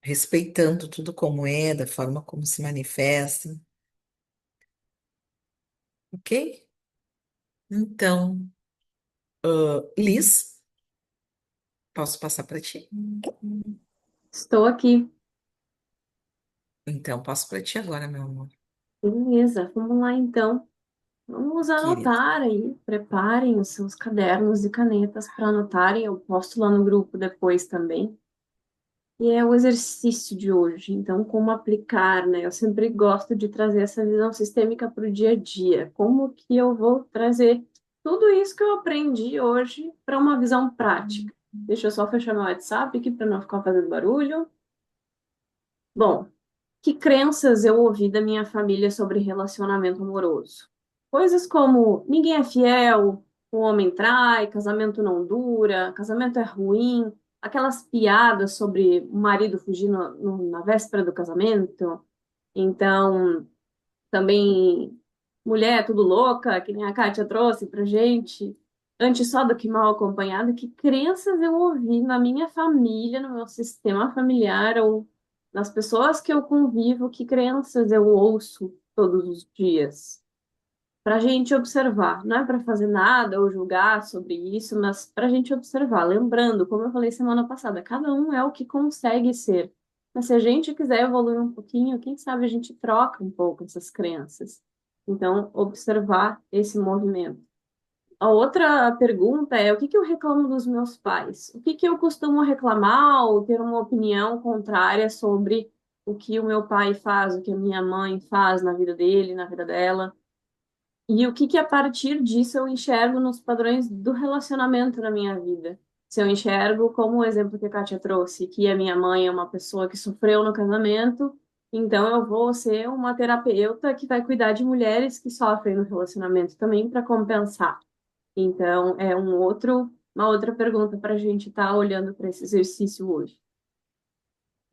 Respeitando tudo como é, da forma como se manifesta, ok? Então, Liz, posso passar para ti? Estou aqui. Então, passo para ti agora, meu amor, Beleza, vamos lá então. Vamos querido. anotar aí. Preparem os seus cadernos e canetas para anotarem. Eu posto lá no grupo depois também. E é o exercício de hoje. Então, como aplicar, né? Eu sempre gosto de trazer essa visão sistêmica para o dia a dia. Como que eu vou trazer tudo isso que eu aprendi hoje para uma visão prática? Deixa eu só fechar meu WhatsApp aqui para não ficar fazendo barulho. Bom, que crenças eu ouvi da minha família sobre relacionamento amoroso? Coisas como ninguém é fiel, o homem trai, casamento não dura, casamento é ruim, aquelas piadas sobre o marido fugir na véspera do casamento. Então, também mulher tudo louca, que nem a Kátia trouxe pra gente, antes só do que mal acompanhada, que crenças eu ouvi na minha família, no meu sistema familiar, ou nas pessoas que eu convivo, que crenças eu ouço todos os dias. Para a gente observar, não é para fazer nada ou julgar sobre isso, mas para a gente observar. Lembrando, como eu falei semana passada, cada um é o que consegue ser. Mas se a gente quiser evoluir um pouquinho, quem sabe a gente troca um pouco essas crenças. Então, observar esse movimento. A outra pergunta é: o que que eu reclamo dos meus pais? O que que eu costumo reclamar ou ter uma opinião contrária sobre o que o meu pai faz, o que a minha mãe faz na vida dele, na vida dela? E o que que a partir disso eu enxergo nos padrões do relacionamento na minha vida? Se eu enxergo, como o exemplo que a Kátia trouxe, que a minha mãe é uma pessoa que sofreu no casamento, então eu vou ser uma terapeuta que vai cuidar de mulheres que sofrem no relacionamento também para compensar. Então, é uma outra pergunta para a gente estar olhando para esse exercício hoje.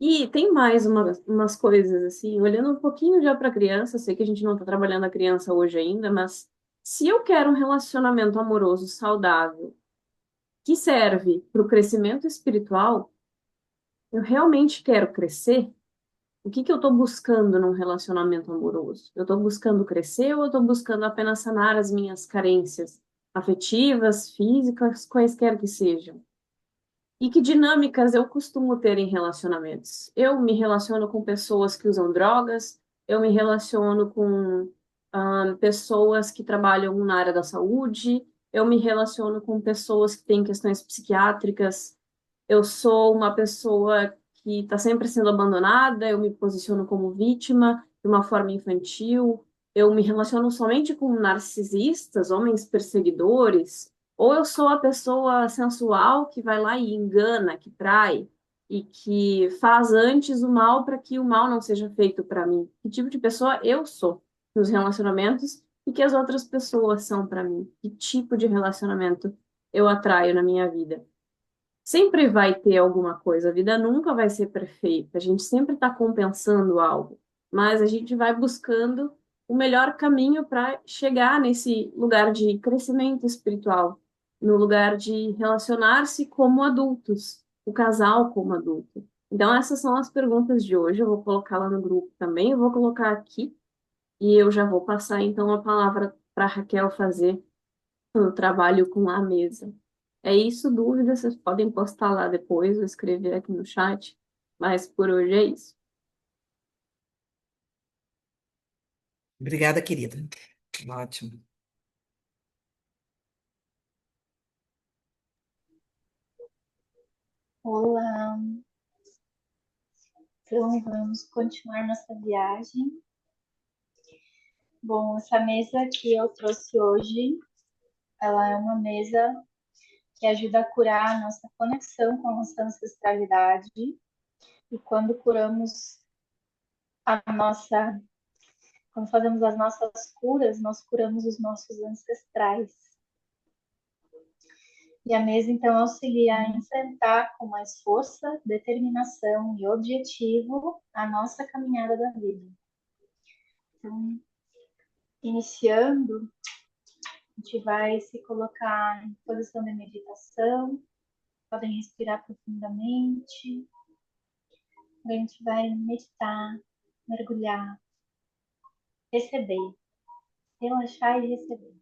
E tem mais umas coisas, assim, olhando um pouquinho já para a criança, sei que a gente não está trabalhando a criança hoje ainda, mas se eu quero um relacionamento amoroso saudável que serve para o crescimento espiritual, eu realmente quero crescer? O que que eu estou buscando num relacionamento amoroso? Eu estou buscando crescer ou eu estou buscando apenas sanar as minhas carências afetivas, físicas, quaisquer que sejam? E que dinâmicas eu costumo ter em relacionamentos? Eu me relaciono com pessoas que usam drogas, eu me relaciono com pessoas que trabalham na área da saúde, eu me relaciono com pessoas que têm questões psiquiátricas, eu sou uma pessoa que está sempre sendo abandonada, eu me posiciono como vítima de uma forma infantil, eu me relaciono somente com narcisistas, homens perseguidores, ou eu sou a pessoa sensual que vai lá e engana, que trai e que faz antes o mal para que o mal não seja feito para mim. Que tipo de pessoa eu sou nos relacionamentos e que as outras pessoas são para mim? Que tipo de relacionamento eu atraio na minha vida? Sempre vai ter alguma coisa, a vida nunca vai ser perfeita, a gente sempre está compensando algo, mas a gente vai buscando o melhor caminho para chegar nesse lugar de crescimento espiritual, no lugar de relacionar-se como adultos, o casal como adulto. Então, essas são as perguntas de hoje. Eu vou colocar lá no grupo também, eu vou colocar aqui e eu já vou passar então a palavra para Raquel fazer o trabalho com a mesa. É isso, dúvidas, vocês podem postar lá depois ou escrever aqui no chat, mas por hoje é isso. Obrigada, querida. Ótimo. Olá, Então, vamos continuar nossa viagem. Bom, essa mesa que eu trouxe hoje, ela é uma mesa que ajuda a curar a nossa conexão com a nossa ancestralidade. E quando a nossa, quando fazemos as nossas curas, nós curamos os nossos ancestrais. E a mesa, então, auxilia a enfrentar com mais força, determinação e objetivo a nossa caminhada da vida. Então, iniciando, a gente vai se colocar em posição de meditação, podem respirar profundamente. A gente vai meditar, mergulhar, receber, relaxar e receber.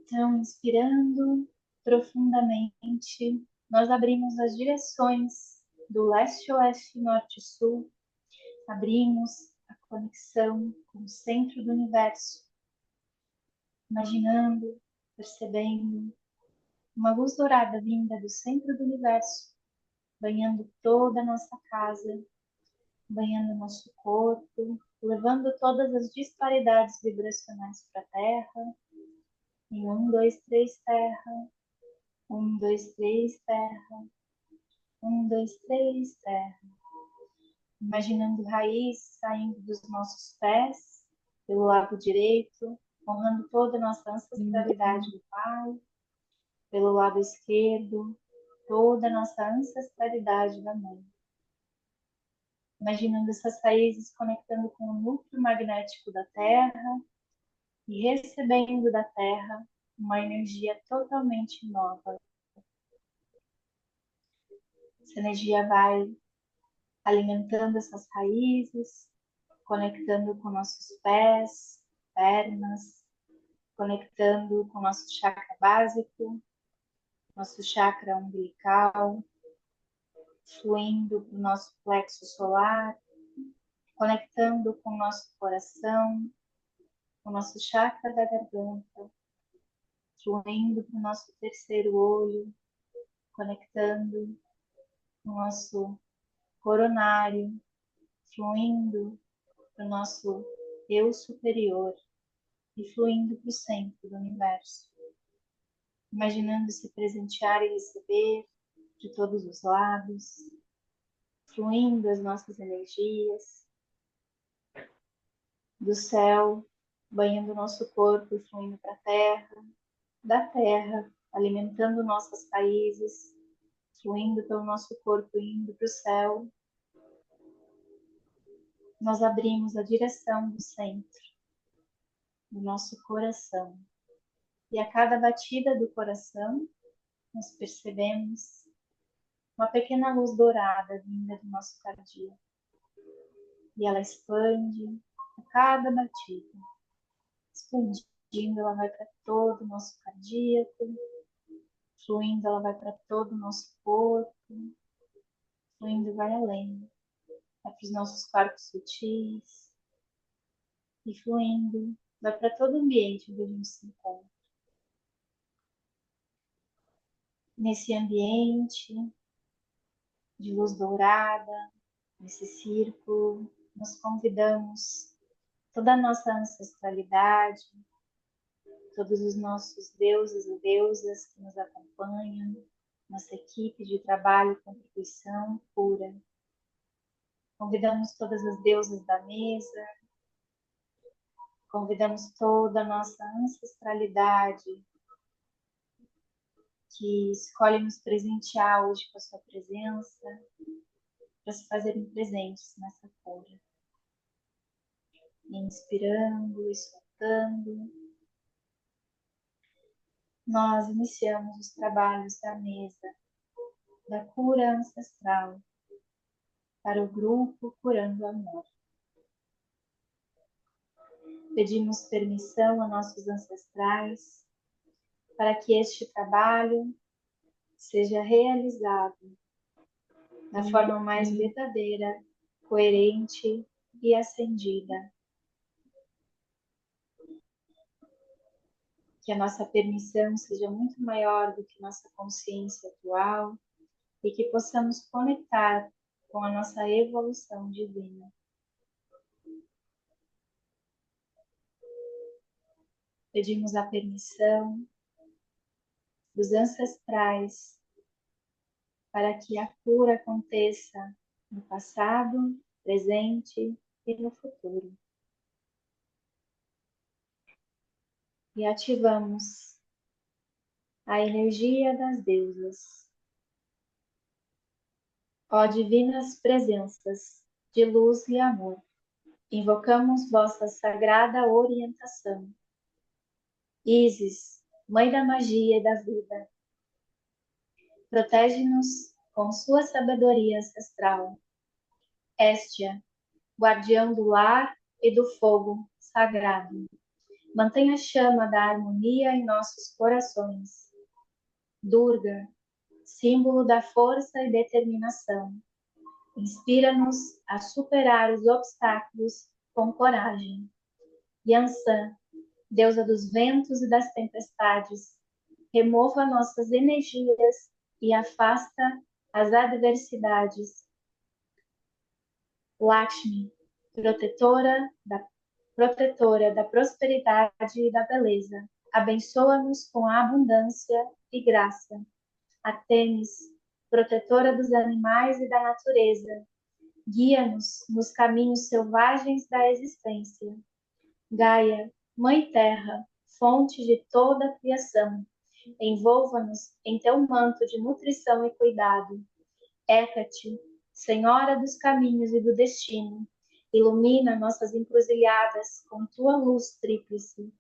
Então, inspirando profundamente, nós abrimos as direções do leste, oeste, norte e sul. Abrimos a conexão com o centro do universo, imaginando, percebendo uma luz dourada vinda do centro do universo, banhando toda a nossa casa, banhando nosso corpo, levando todas as disparidades vibracionais para a Terra. Em 1, 2, 3, Terra. 1, 2, 3, Terra. 1, 2, 3, Terra. Imaginando raiz saindo dos nossos pés, pelo lado direito, honrando toda a nossa ancestralidade do Pai, pelo lado esquerdo, toda a nossa ancestralidade da Mãe. Imaginando essas raízes conectando com o núcleo magnético da Terra e recebendo da Terra uma energia totalmente nova. Essa energia vai alimentando essas raízes, conectando com nossos pés, pernas, conectando com nosso chakra básico, nosso chakra umbilical, fluindo para o nosso plexo solar, conectando com o nosso coração, com o nosso chakra da garganta, fluindo para o nosso terceiro olho, conectando com o nosso coronário, fluindo para o nosso eu superior e fluindo para o centro do universo. Imaginando se presentear e receber de todos os lados, fluindo as nossas energias do céu, banhando o nosso corpo e fluindo para a terra, da terra, alimentando nossas raízes, fluindo pelo nosso corpo e indo para o céu. Nós abrimos a direção do centro, do nosso coração. E a cada batida do coração, nós percebemos uma pequena luz dourada vinda do nosso cardíaco. E ela expande a cada batida. Expandindo, ela vai para todo o nosso cardíaco. Fluindo, ela vai para todo o nosso corpo. Fluindo, vai além. Vai para os nossos corpos sutis. E fluindo, vai para todo o ambiente onde a gente se encontra. Nesse ambiente de luz dourada, nesse círculo, nós convidamos toda a nossa ancestralidade, todos os nossos deuses e deusas que nos acompanham, nossa equipe de trabalho, contribuição, cura. Convidamos todas as deusas da mesa, convidamos toda a nossa ancestralidade que escolhe nos presentear hoje com a sua presença, para se fazerem presentes nessa cura. Inspirando e soltando, nós iniciamos os trabalhos da mesa da cura ancestral para o grupo Curando Amor. Pedimos permissão a nossos ancestrais para que este trabalho seja realizado da forma mais verdadeira, coerente e acendida. Que a nossa permissão seja muito maior do que nossa consciência atual e que possamos conectar com a nossa evolução divina. Pedimos a permissão dos ancestrais para que a cura aconteça no passado, presente e no futuro. E ativamos a energia das deusas. Ó divinas presenças de luz e amor, invocamos vossa sagrada orientação. Ísis, Mãe da magia e da vida, protege-nos com sua sabedoria ancestral. Héstia, guardião do lar e do fogo sagrado, mantenha a chama da harmonia em nossos corações. Durga, símbolo da força e determinação, inspira-nos a superar os obstáculos com coragem. Yansan, deusa dos ventos e das tempestades, remova nossas energias e afasta as adversidades. Lakshmi, protetora da prosperidade e da beleza, abençoa-nos com a abundância e graça. Artemis, protetora dos animais e da natureza, guia-nos nos caminhos selvagens da existência. Gaia, Mãe Terra, fonte de toda a criação, envolva-nos em teu manto de nutrição e cuidado. Hécate, Senhora dos caminhos e do destino, ilumina nossas encruzilhadas com tua luz tríplice.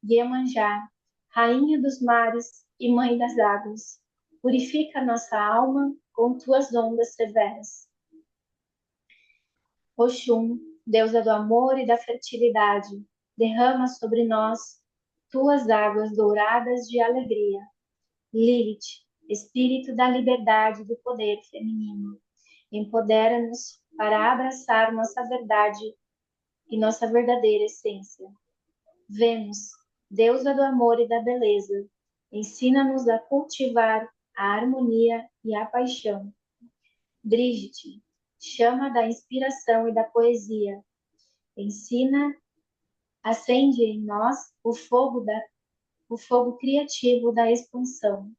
Iemanjá, Rainha dos mares e Mãe das águas, purifica nossa alma com tuas ondas severas. Oxum, deusa do amor e da fertilidade, derrama sobre nós tuas águas douradas de alegria. Lilith, espírito da liberdade e do poder feminino, empodera-nos para abraçar nossa verdade e nossa verdadeira essência. Vênus, deusa do amor e da beleza, ensina-nos a cultivar a harmonia e a paixão. Brigitte, chama da inspiração e da poesia, acende em nós o fogo criativo da expansão.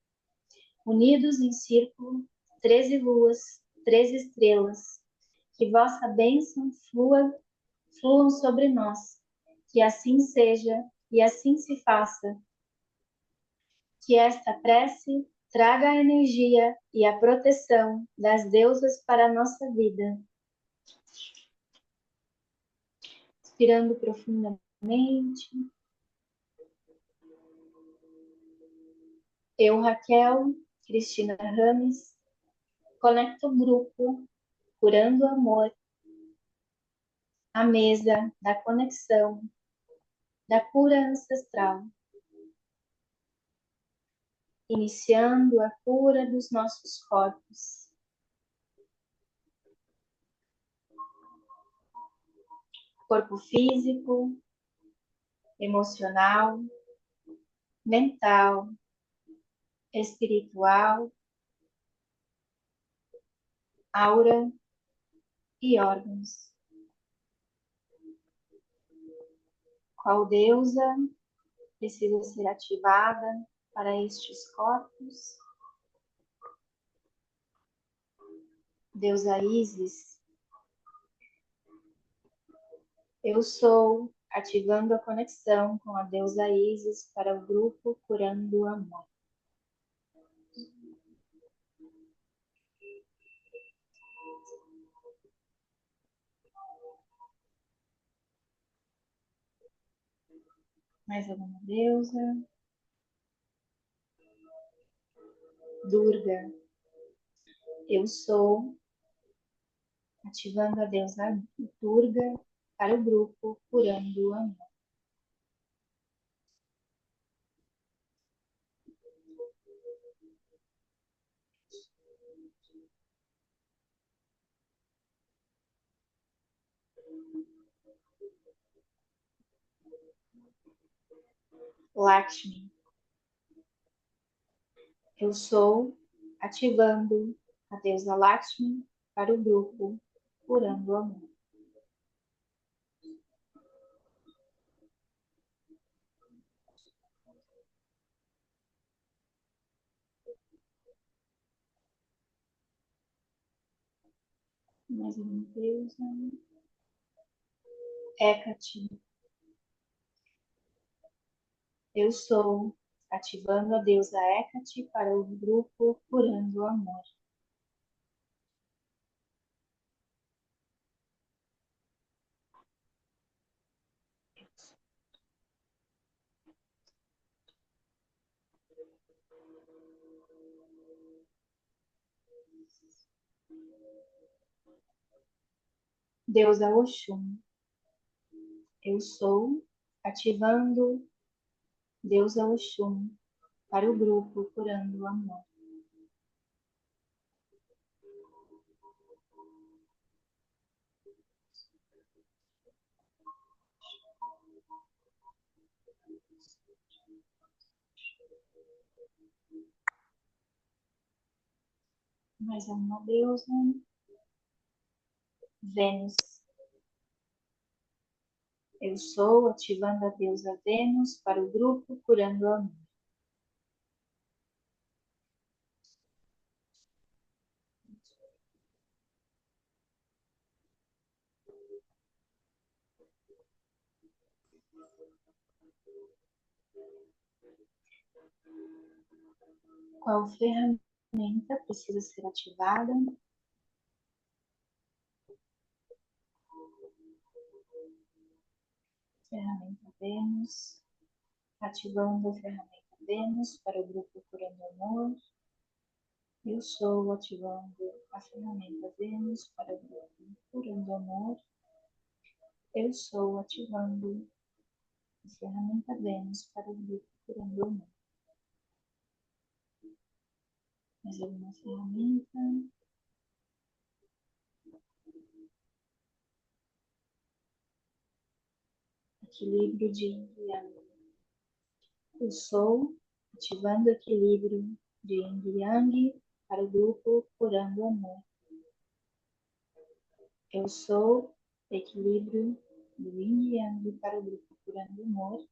Unidos em círculo, 13 luas, 13 estrelas, que vossa bênção fluam sobre nós, que assim seja e assim se faça. Que esta prece traga a energia e a proteção das deusas para a nossa vida. Inspirando profundamente. Eu, Raquel Cristina Rames, conecto o grupo Curando o Amor, a mesa da conexão, da cura ancestral, iniciando a cura dos nossos corpos. Corpo físico, emocional, mental, espiritual, aura e órgãos. Qual deusa precisa ser ativada para estes corpos? Deusa Ísis, eu sou, ativando a conexão com a deusa Ísis para o grupo Curando o Amor. Mais alguma deusa? Durga, eu sou, ativando a deusa Durga para o grupo Curando o Amor. Lakshmi, eu sou, ativando a deusa Lakshmi para o grupo Curando o Amor. Mais uma deusa. Hecate. Eu sou, ativando a deusa Hecate para o grupo Curando o Amor. Deusa Oxum. Eu sou, ativando deusa Oxum para o grupo Curando o Amor. Mais uma deusa. Vênus. Eu sou, ativando a deusa Vênus para o grupo Curando o Amor. Qual ferramenta precisa ser ativada? Ferramenta Vênus. Ativando a ferramenta Vênus para o grupo Curando Amor. Eu sou, ativando a ferramenta Vênus para o grupo Curando Amor. Eu sou, ativando a ferramenta Vênus para o grupo Curando Amor. Mais alguma ferramenta? Equilíbrio de Yin e Yang. Eu sou, ativando o equilíbrio de Yin e Yang para o grupo Curando Amor. Eu sou, equilíbrio do Yin e Yang para o grupo Curando Amor.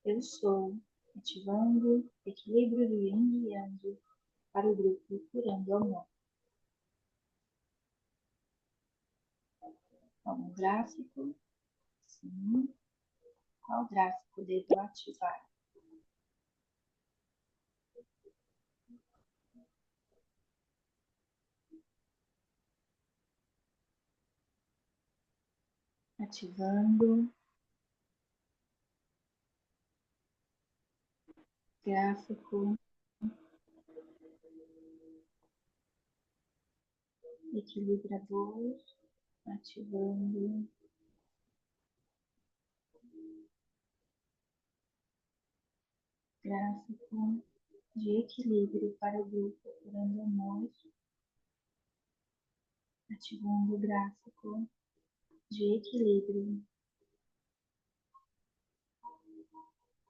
Eu sou, ativando o equilíbrio do Yin e Yang para o grupo Curando Amor. Algum gráfico? Sim. Qual gráfico devo ativar? Ativando gráfico equilibrador, ativando gráfico de equilíbrio para o grupo Curando Amor, ativando o gráfico de equilíbrio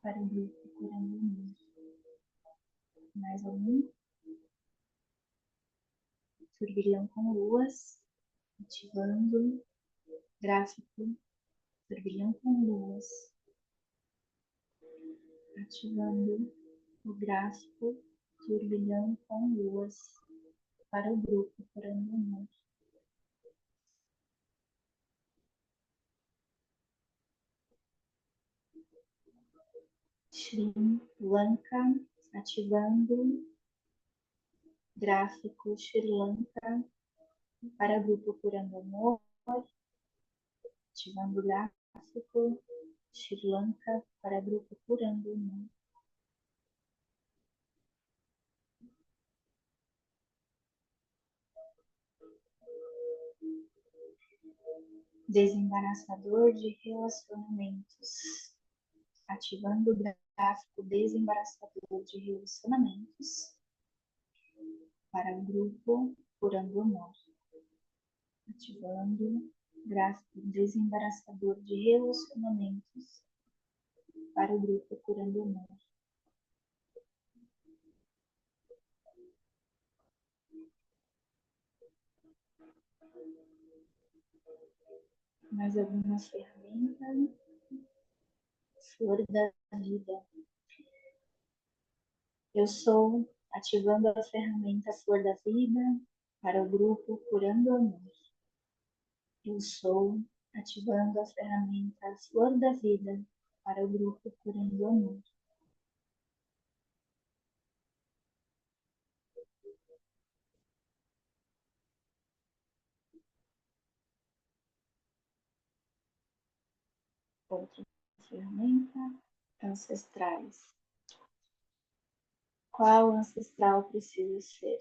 para o grupo Curando Amor. Mais algum? Turbilhão com luas, ativando gráfico, turbilhão com luas, ativando o gráfico, turbilhão com luas para o grupo Curando Amor. Sri Lanka, ativando gráfico Sri Lanka para o grupo Curando Amor, ativando gráfico Sri Lanka para o grupo Curando Amor. Desembaraçador de relacionamentos, ativando o gráfico desembaraçador de relacionamentos para o grupo Curando Amor. Ativando gráfico desembaraçador de relacionamentos para o grupo Curando Amor. Mais alguma ferramenta? Flor da vida. Eu sou ativando a ferramenta Flor da Vida para o grupo Curando Amor. Eu sou ativando a ferramenta Flor da Vida para o grupo Curando Amor. Outra ferramenta, ancestrais. Qual ancestral precisa ser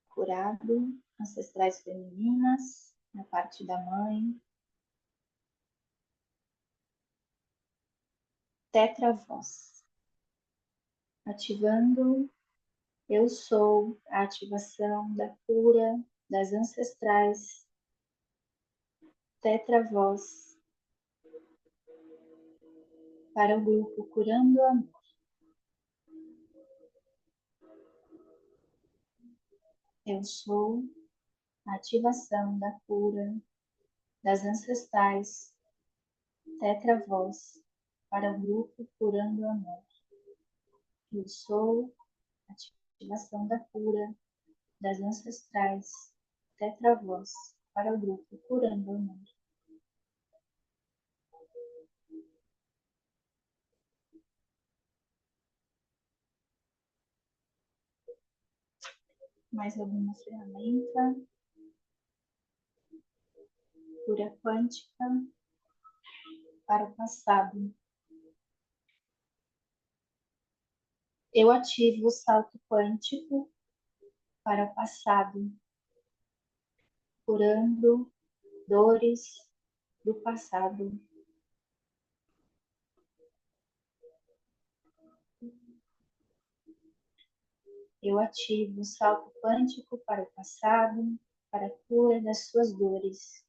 curado? Ancestrais femininas, na parte da mãe. Tetravós. Ativando, eu sou a ativação da cura das ancestrais. Tetravós. Para o grupo Curando Amor. Eu sou a ativação da cura das ancestrais. Tetravós. Para o grupo Curando Amor. Eu sou a ativação da cura das ancestrais. Tetravós. Para o grupo Curando Amor. Mais alguma ferramenta? Cura quântica para o passado. Eu ativo o salto quântico para o passado, curando dores do passado. Eu ativo o salto quântico para o passado, para a cura das suas dores.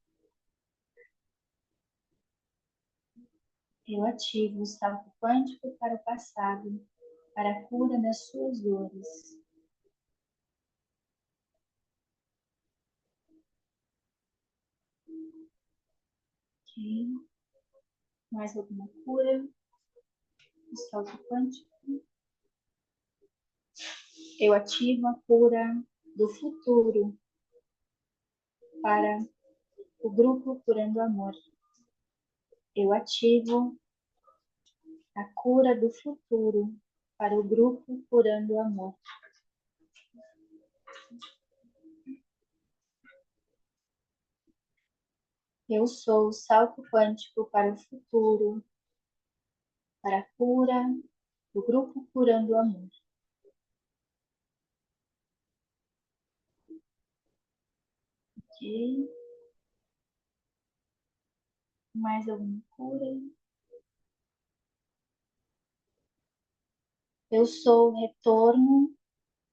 Eu ativo o salto quântico para o passado, para a cura das suas dores. Ok. Mais alguma cura? O salto quântico. Eu ativo a cura do futuro para o grupo Curando Amor. Eu ativo a cura do futuro para o grupo Curando Amor. Eu sou o salto quântico para o futuro, para a cura do grupo Curando Amor. Ok. Mais alguma cura? Eu sou o retorno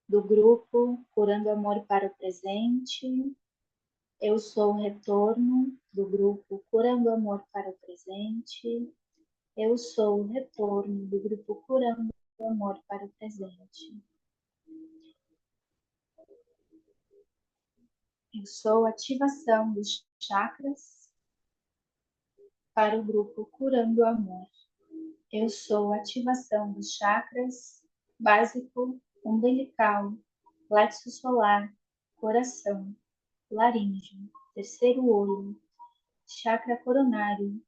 do grupo Curando Amor para o presente. Eu sou o retorno do grupo Curando Amor para o presente. Eu sou o retorno do grupo Curando Amor para o presente. Eu sou a ativação dos chakras para o grupo Curando Amor. Eu sou a ativação dos chakras básico, umbilical, plexo solar, coração, laríngeo, terceiro olho, chakra coronário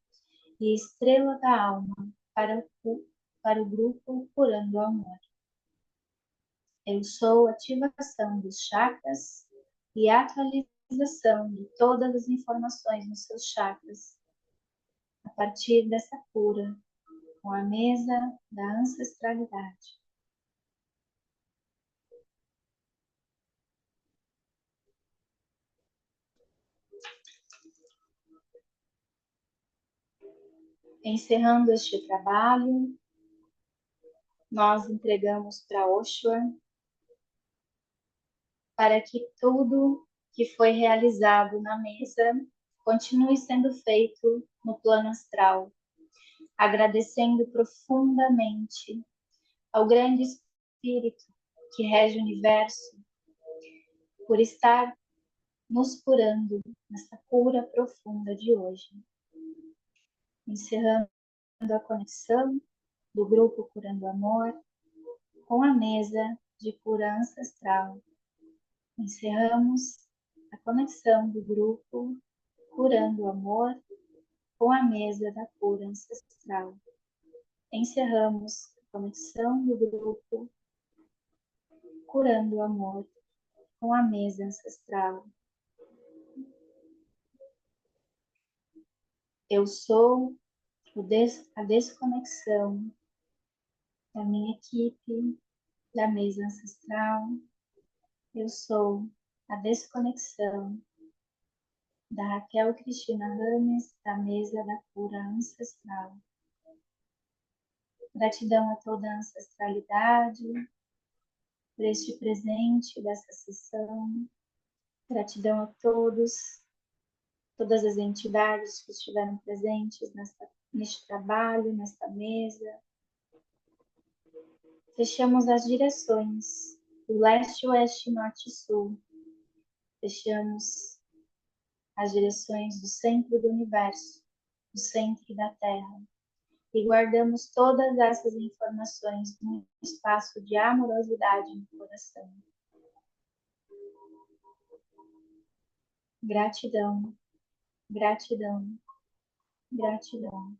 e estrela da alma para o grupo Curando Amor. Eu sou a ativação dos chakras e atualização de todas as informações nos seus chakras a partir dessa cura com a mesa da ancestralidade. Encerrando este trabalho, nós entregamos para Oshua para que tudo que foi realizado na mesa continue sendo feito no plano astral, agradecendo profundamente ao grande Espírito que rege o universo por estar nos curando nessa cura profunda de hoje. Encerrando a conexão do grupo Curando Amor com a mesa de cura ancestral. Encerramos a conexão do grupo Curando Amor com a mesa da cura ancestral. Encerramos a conexão do grupo Curando Amor com a mesa ancestral. Eu sou a desconexão da minha equipe, da mesa ancestral. Eu sou a desconexão da Raquel Cristina Rames, da mesa da cura ancestral. Gratidão a toda a ancestralidade por este presente dessa sessão. Gratidão a todas as entidades que estiveram presentes neste trabalho, nesta mesa. Fechamos as direções do leste, oeste, norte e sul. Fechamos as direções do centro do universo, do centro da Terra. E guardamos todas essas informações num espaço de amorosidade no coração. Gratidão, gratidão, gratidão.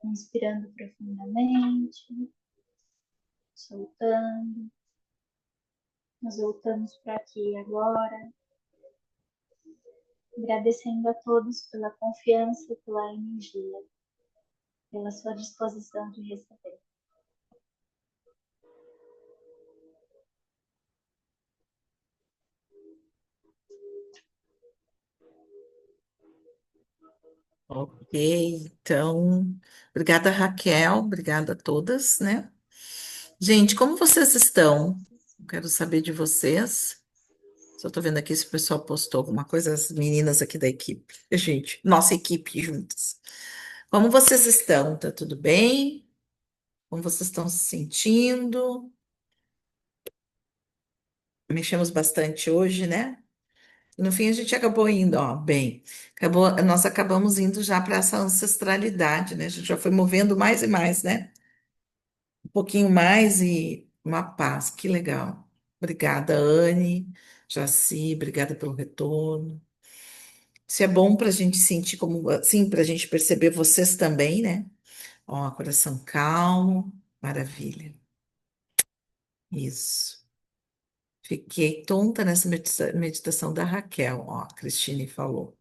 Inspirando profundamente, soltando. Nós voltamos para aqui agora. Agradecendo a todos pela confiança, pela energia, pela sua disposição de receber. Ok, então, obrigada, Raquel, obrigada a todas, né? Gente, como vocês estão? Quero saber de vocês. Só estou vendo aqui se o pessoal postou alguma coisa, as meninas aqui da equipe. Gente, nossa equipe juntas. Como vocês estão? Tá tudo bem? Como vocês estão se sentindo? Mexemos bastante hoje, né? E no fim a gente acabou indo, ó, bem. Nós acabamos indo já para essa ancestralidade, né? A gente já foi movendo mais e mais, né? Um pouquinho mais e uma paz. Que legal. Obrigada, Anne, Jaci, obrigada pelo retorno. Isso é bom para a gente sentir como, assim, para a gente perceber vocês também, né? Ó, coração calmo, maravilha. Isso. Fiquei tonta nessa meditação da Raquel, ó, a Cristine falou.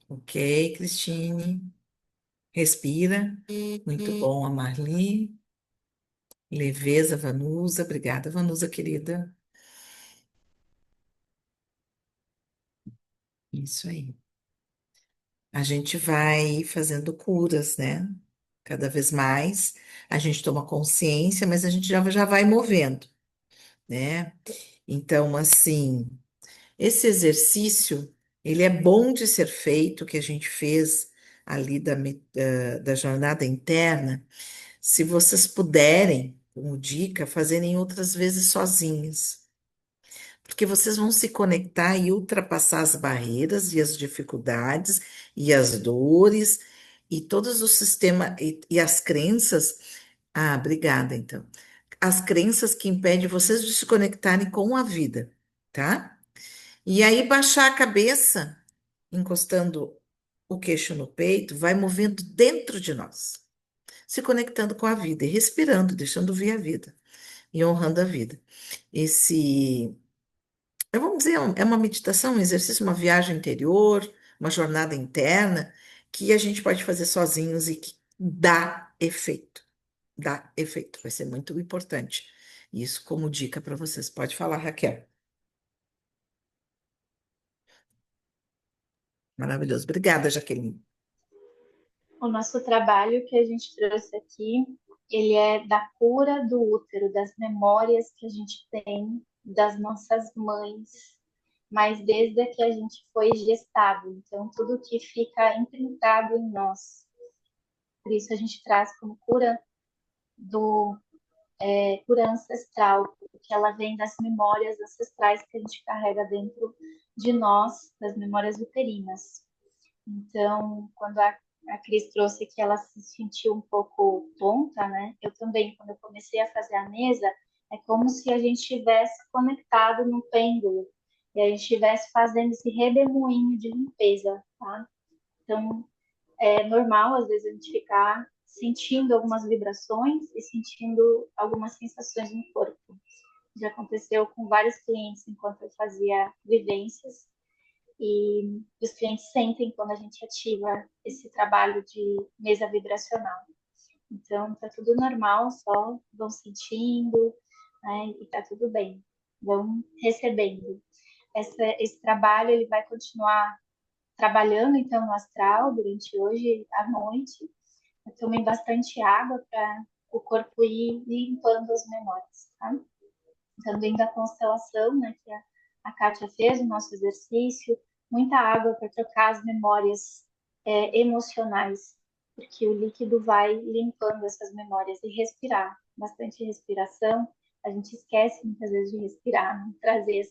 Ok, Cristine. Respira. Muito bom, a Marli. Leveza, Vanusa. Obrigada, Vanusa, querida. Isso aí. A gente vai fazendo curas, né? Cada vez mais. A gente toma consciência, mas a gente já vai movendo, né? Então, assim, esse exercício, ele é bom de ser feito, que a gente fez ali da jornada interna, se vocês puderem, como dica, fazerem outras vezes sozinhos, porque vocês vão se conectar e ultrapassar as barreiras e as dificuldades e as dores e todos os sistemas e as crenças. Ah, obrigada, então. As crenças que impedem vocês de se conectarem com a vida, tá? E aí baixar a cabeça, encostando o queixo no peito, vai movendo dentro de nós, se conectando com a vida e respirando, deixando vir a vida e honrando a vida. Esse, vamos dizer, é uma meditação, um exercício, uma viagem interior, uma jornada interna que a gente pode fazer sozinhos e que dá efeito. Dá efeito, vai ser muito importante. Isso como dica para vocês. Pode falar, Raquel. Maravilhoso. Obrigada, Jaqueline. O nosso trabalho que a gente trouxe aqui, ele é da cura do útero, das memórias que a gente tem das nossas mães, mas desde que a gente foi gestado. Então, tudo que fica imprintado em nós. Por isso a gente traz como cura do cura ancestral, porque ela vem das memórias ancestrais que a gente carrega dentro de nós, das memórias uterinas. Então, quando a Cris trouxe que ela se sentiu um pouco tonta, né? Eu também, quando eu comecei a fazer a mesa, é como se a gente estivesse conectado no pêndulo e a gente estivesse fazendo esse redemoinho de limpeza, tá? Então, é normal, às vezes, a gente ficar sentindo algumas vibrações e sentindo algumas sensações no corpo. Já aconteceu com vários clientes enquanto eu fazia vivências, e os clientes sentem quando a gente ativa esse trabalho de mesa vibracional. Então, tá tudo normal, só vão sentindo, né, e tá tudo bem. Vão recebendo. Esse trabalho ele vai continuar trabalhando então no astral durante hoje à noite. Eu tomei bastante água para o corpo ir limpando as memórias, tá? Também da constelação, né, que a Kátia fez, o nosso exercício, muita água para trocar as memórias emocionais, porque o líquido vai limpando essas memórias e respirar, bastante respiração. A gente esquece muitas vezes de respirar, né? Trazer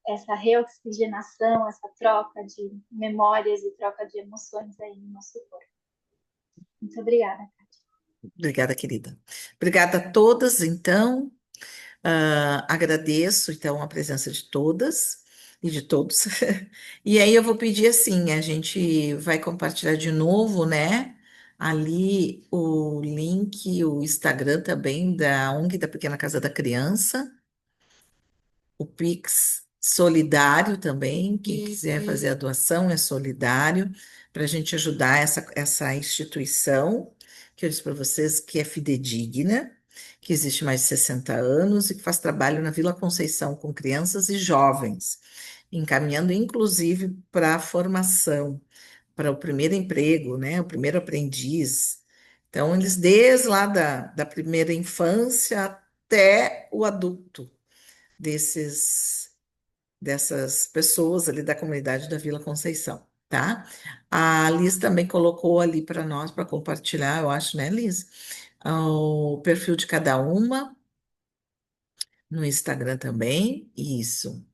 essa reoxigenação, essa troca de memórias e troca de emoções aí no nosso corpo. Muito obrigada. Obrigada, querida. Obrigada a todas, então. Agradeço, então, a presença de todas e de todos. E aí eu vou pedir assim, a gente vai compartilhar de novo, né? Ali o link, o Instagram também da ONG da Pequena Casa da Criança, o Pix solidário também, quem quiser fazer a doação é solidário, para a gente ajudar essa instituição, que eu disse para vocês que é fidedigna, que existe mais de 60 anos e que faz trabalho na Vila Conceição com crianças e jovens, encaminhando inclusive para a formação, para o primeiro emprego, né, o primeiro aprendiz. Então, eles desde lá da primeira infância até o adulto dessas pessoas ali da comunidade da Vila Conceição, tá? A Liz também colocou ali para nós, para compartilhar, eu acho, né, Liz? O perfil de cada uma no Instagram também, isso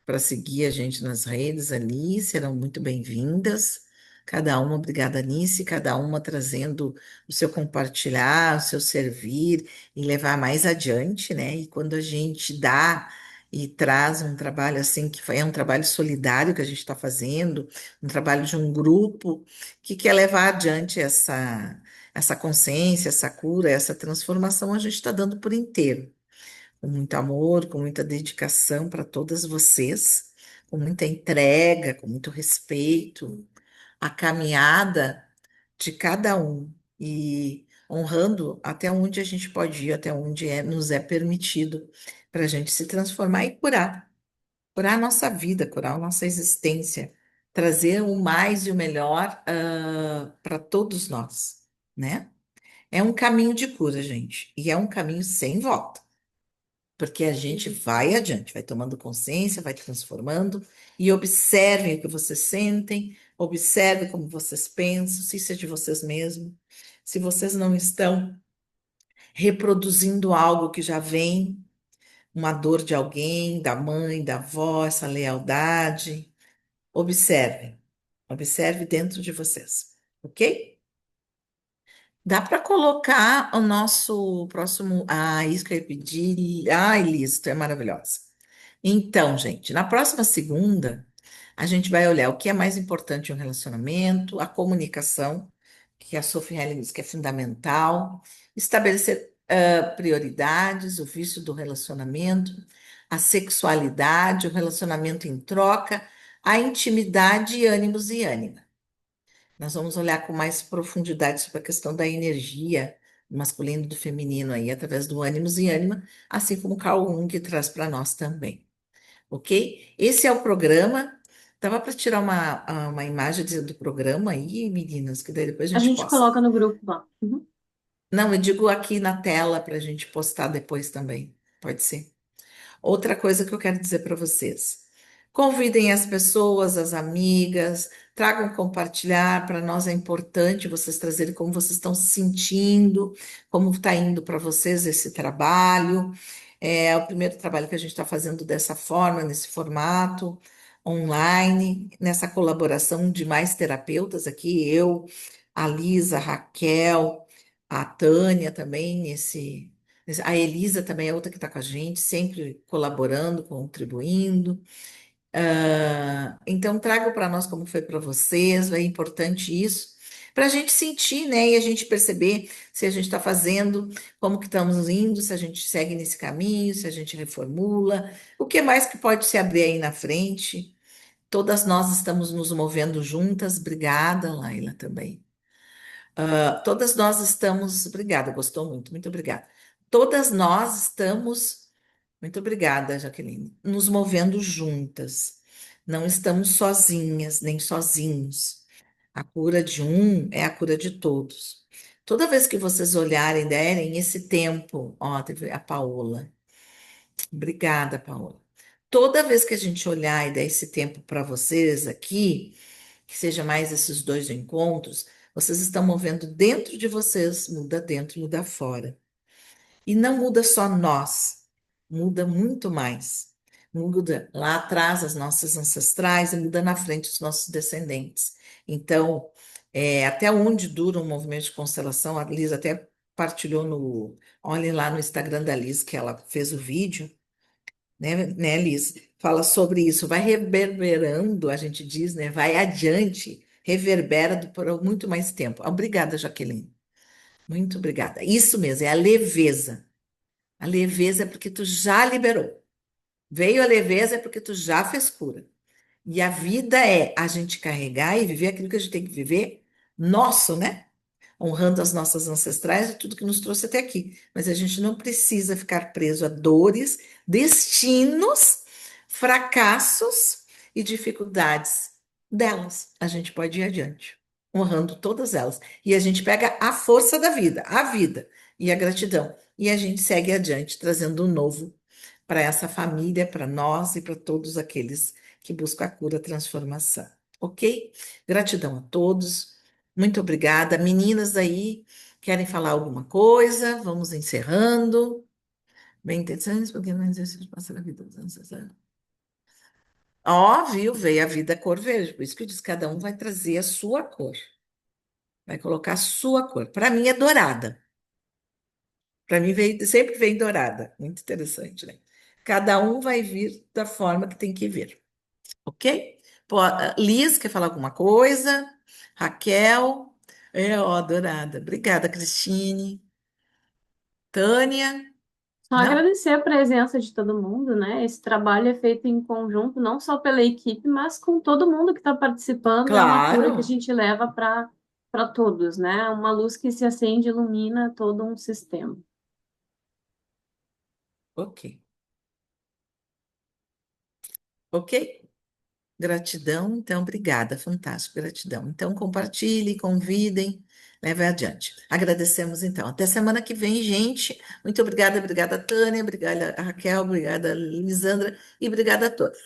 para seguir a gente nas redes ali, serão muito bem-vindas. Cada uma, obrigada, Nice, cada uma trazendo o seu compartilhar, o seu servir e levar mais adiante, né? E quando a gente dá e traz um trabalho assim, é um trabalho solidário que a gente está fazendo, um trabalho de um grupo que quer levar adiante essa consciência, essa cura, essa transformação, a gente está dando por inteiro com muito amor, com muita dedicação para todas vocês, com muita entrega, com muito respeito, a caminhada de cada um e honrando até onde a gente pode ir, até onde nos é permitido para a gente se transformar e curar a nossa vida, curar a nossa existência, trazer o mais e o melhor para todos nós, né? É um caminho de cura, gente, e é um caminho sem volta. Porque a gente vai adiante, vai tomando consciência, vai transformando e observem o que vocês sentem, observem como vocês pensam, se isso é de vocês mesmos, se vocês não estão reproduzindo algo que já vem, uma dor de alguém, da mãe, da avó, essa lealdade. Observem, observe dentro de vocês, ok? Dá para colocar o nosso próximo. Ah, isso que eu ia pedir. Ai, Liz, tu é maravilhosa. Então, gente, na próxima segunda, a gente vai olhar o que é mais importante em um relacionamento, a comunicação, que a Sophie Helen diz que é fundamental, estabelecer prioridades, o vício do relacionamento, a sexualidade, o relacionamento em troca, a intimidade e ânimos e ânima. Nós vamos olhar com mais profundidade sobre a questão da energia do masculino e do feminino aí, através do ânimos e ânima, assim como Carl Jung traz para nós também, ok? Esse é o programa. Dava para tirar uma imagem do programa aí, meninas, que daí depois a A gente gente posta. coloca no grupo lá. Uhum. Não, eu digo aqui na tela para a gente postar depois também. Pode ser. Outra coisa que eu quero dizer para vocês. Convidem as pessoas, as amigas, tragam compartilhar. Para nós é importante vocês trazerem como vocês estão se sentindo, como está indo para vocês esse trabalho. É o primeiro trabalho que a gente está fazendo dessa forma, nesse formato, online, nessa colaboração de mais terapeutas aqui, eu, a Lisa, a Raquel, a Tânia também, a Elisa também é outra que está com a gente, sempre colaborando, contribuindo. Então, trago para nós como foi para vocês, é importante isso, para a gente sentir, né, e a gente perceber se a gente está fazendo, como que estamos indo, se a gente segue nesse caminho, se a gente reformula, o que mais que pode se abrir aí na frente. Todas nós estamos nos movendo juntas, obrigada, Laila, também. Todas nós estamos, obrigada, gostou muito, muito obrigada. Todas nós estamos, muito obrigada, Jaqueline, nos movendo juntas. Não estamos sozinhas, nem sozinhos. A cura de um é a cura de todos. Toda vez que vocês olharem, derem esse tempo, ó, teve a Paola. Obrigada, Paola. Toda vez que a gente olhar e der esse tempo para vocês aqui, que seja mais esses dois encontros, vocês estão movendo dentro de vocês, muda dentro, muda fora. E não muda só nós, muda muito mais. Muda lá atrás as nossas ancestrais e muda na frente os nossos descendentes. Então, até onde dura um movimento de constelação, a Liz até partilhou no, olhem lá no Instagram da Liz, que ela fez o vídeo, né, Liz? Fala sobre isso, vai reverberando, a gente diz, né? Vai adiante, reverbera por muito mais tempo. Obrigada, Jaqueline. Muito obrigada. Isso mesmo, é a leveza. A leveza é porque tu já liberou. Veio a leveza é porque tu já fez cura. E a vida é a gente carregar e viver aquilo que a gente tem que viver, nosso, né? Honrando as nossas ancestrais e tudo que nos trouxe até aqui. Mas a gente não precisa ficar preso a dores, destinos, fracassos e dificuldades delas. A gente pode ir adiante, honrando todas elas. E a gente pega a força da vida, a vida e a gratidão. E a gente segue adiante, trazendo um novo para essa família, para nós e para todos aqueles que buscam a cura, a transformação. Ok? Gratidão a todos. Muito obrigada. Meninas aí, querem falar alguma coisa? Vamos encerrando. Bem interessantes, porque não exercício passa a vida. Ó, viu? Veio a vida cor verde. Por isso que eu disse, cada um vai trazer a sua cor. Vai colocar a sua cor. Para mim é dourada. Para mim sempre vem dourada. Muito interessante, né? Cada um vai vir da forma que tem que vir. Ok? Pô, Liz, quer falar alguma coisa? Raquel? Ó, dourada. Obrigada, Cristine. Tânia? Só Não? agradecer a presença de todo mundo, né? Esse trabalho é feito em conjunto, não só pela equipe, mas com todo mundo que está participando. É uma cura que a Claro. gente leva para todos, né? Uma luz que se acende e ilumina todo um sistema. Ok. Ok? Gratidão, então, obrigada, fantástico, gratidão. Então, compartilhe, convidem, leve adiante. Agradecemos, então. Até semana que vem, gente. Muito obrigada, obrigada, Tânia, obrigada, Raquel, obrigada, Lisandra, e obrigada a todos.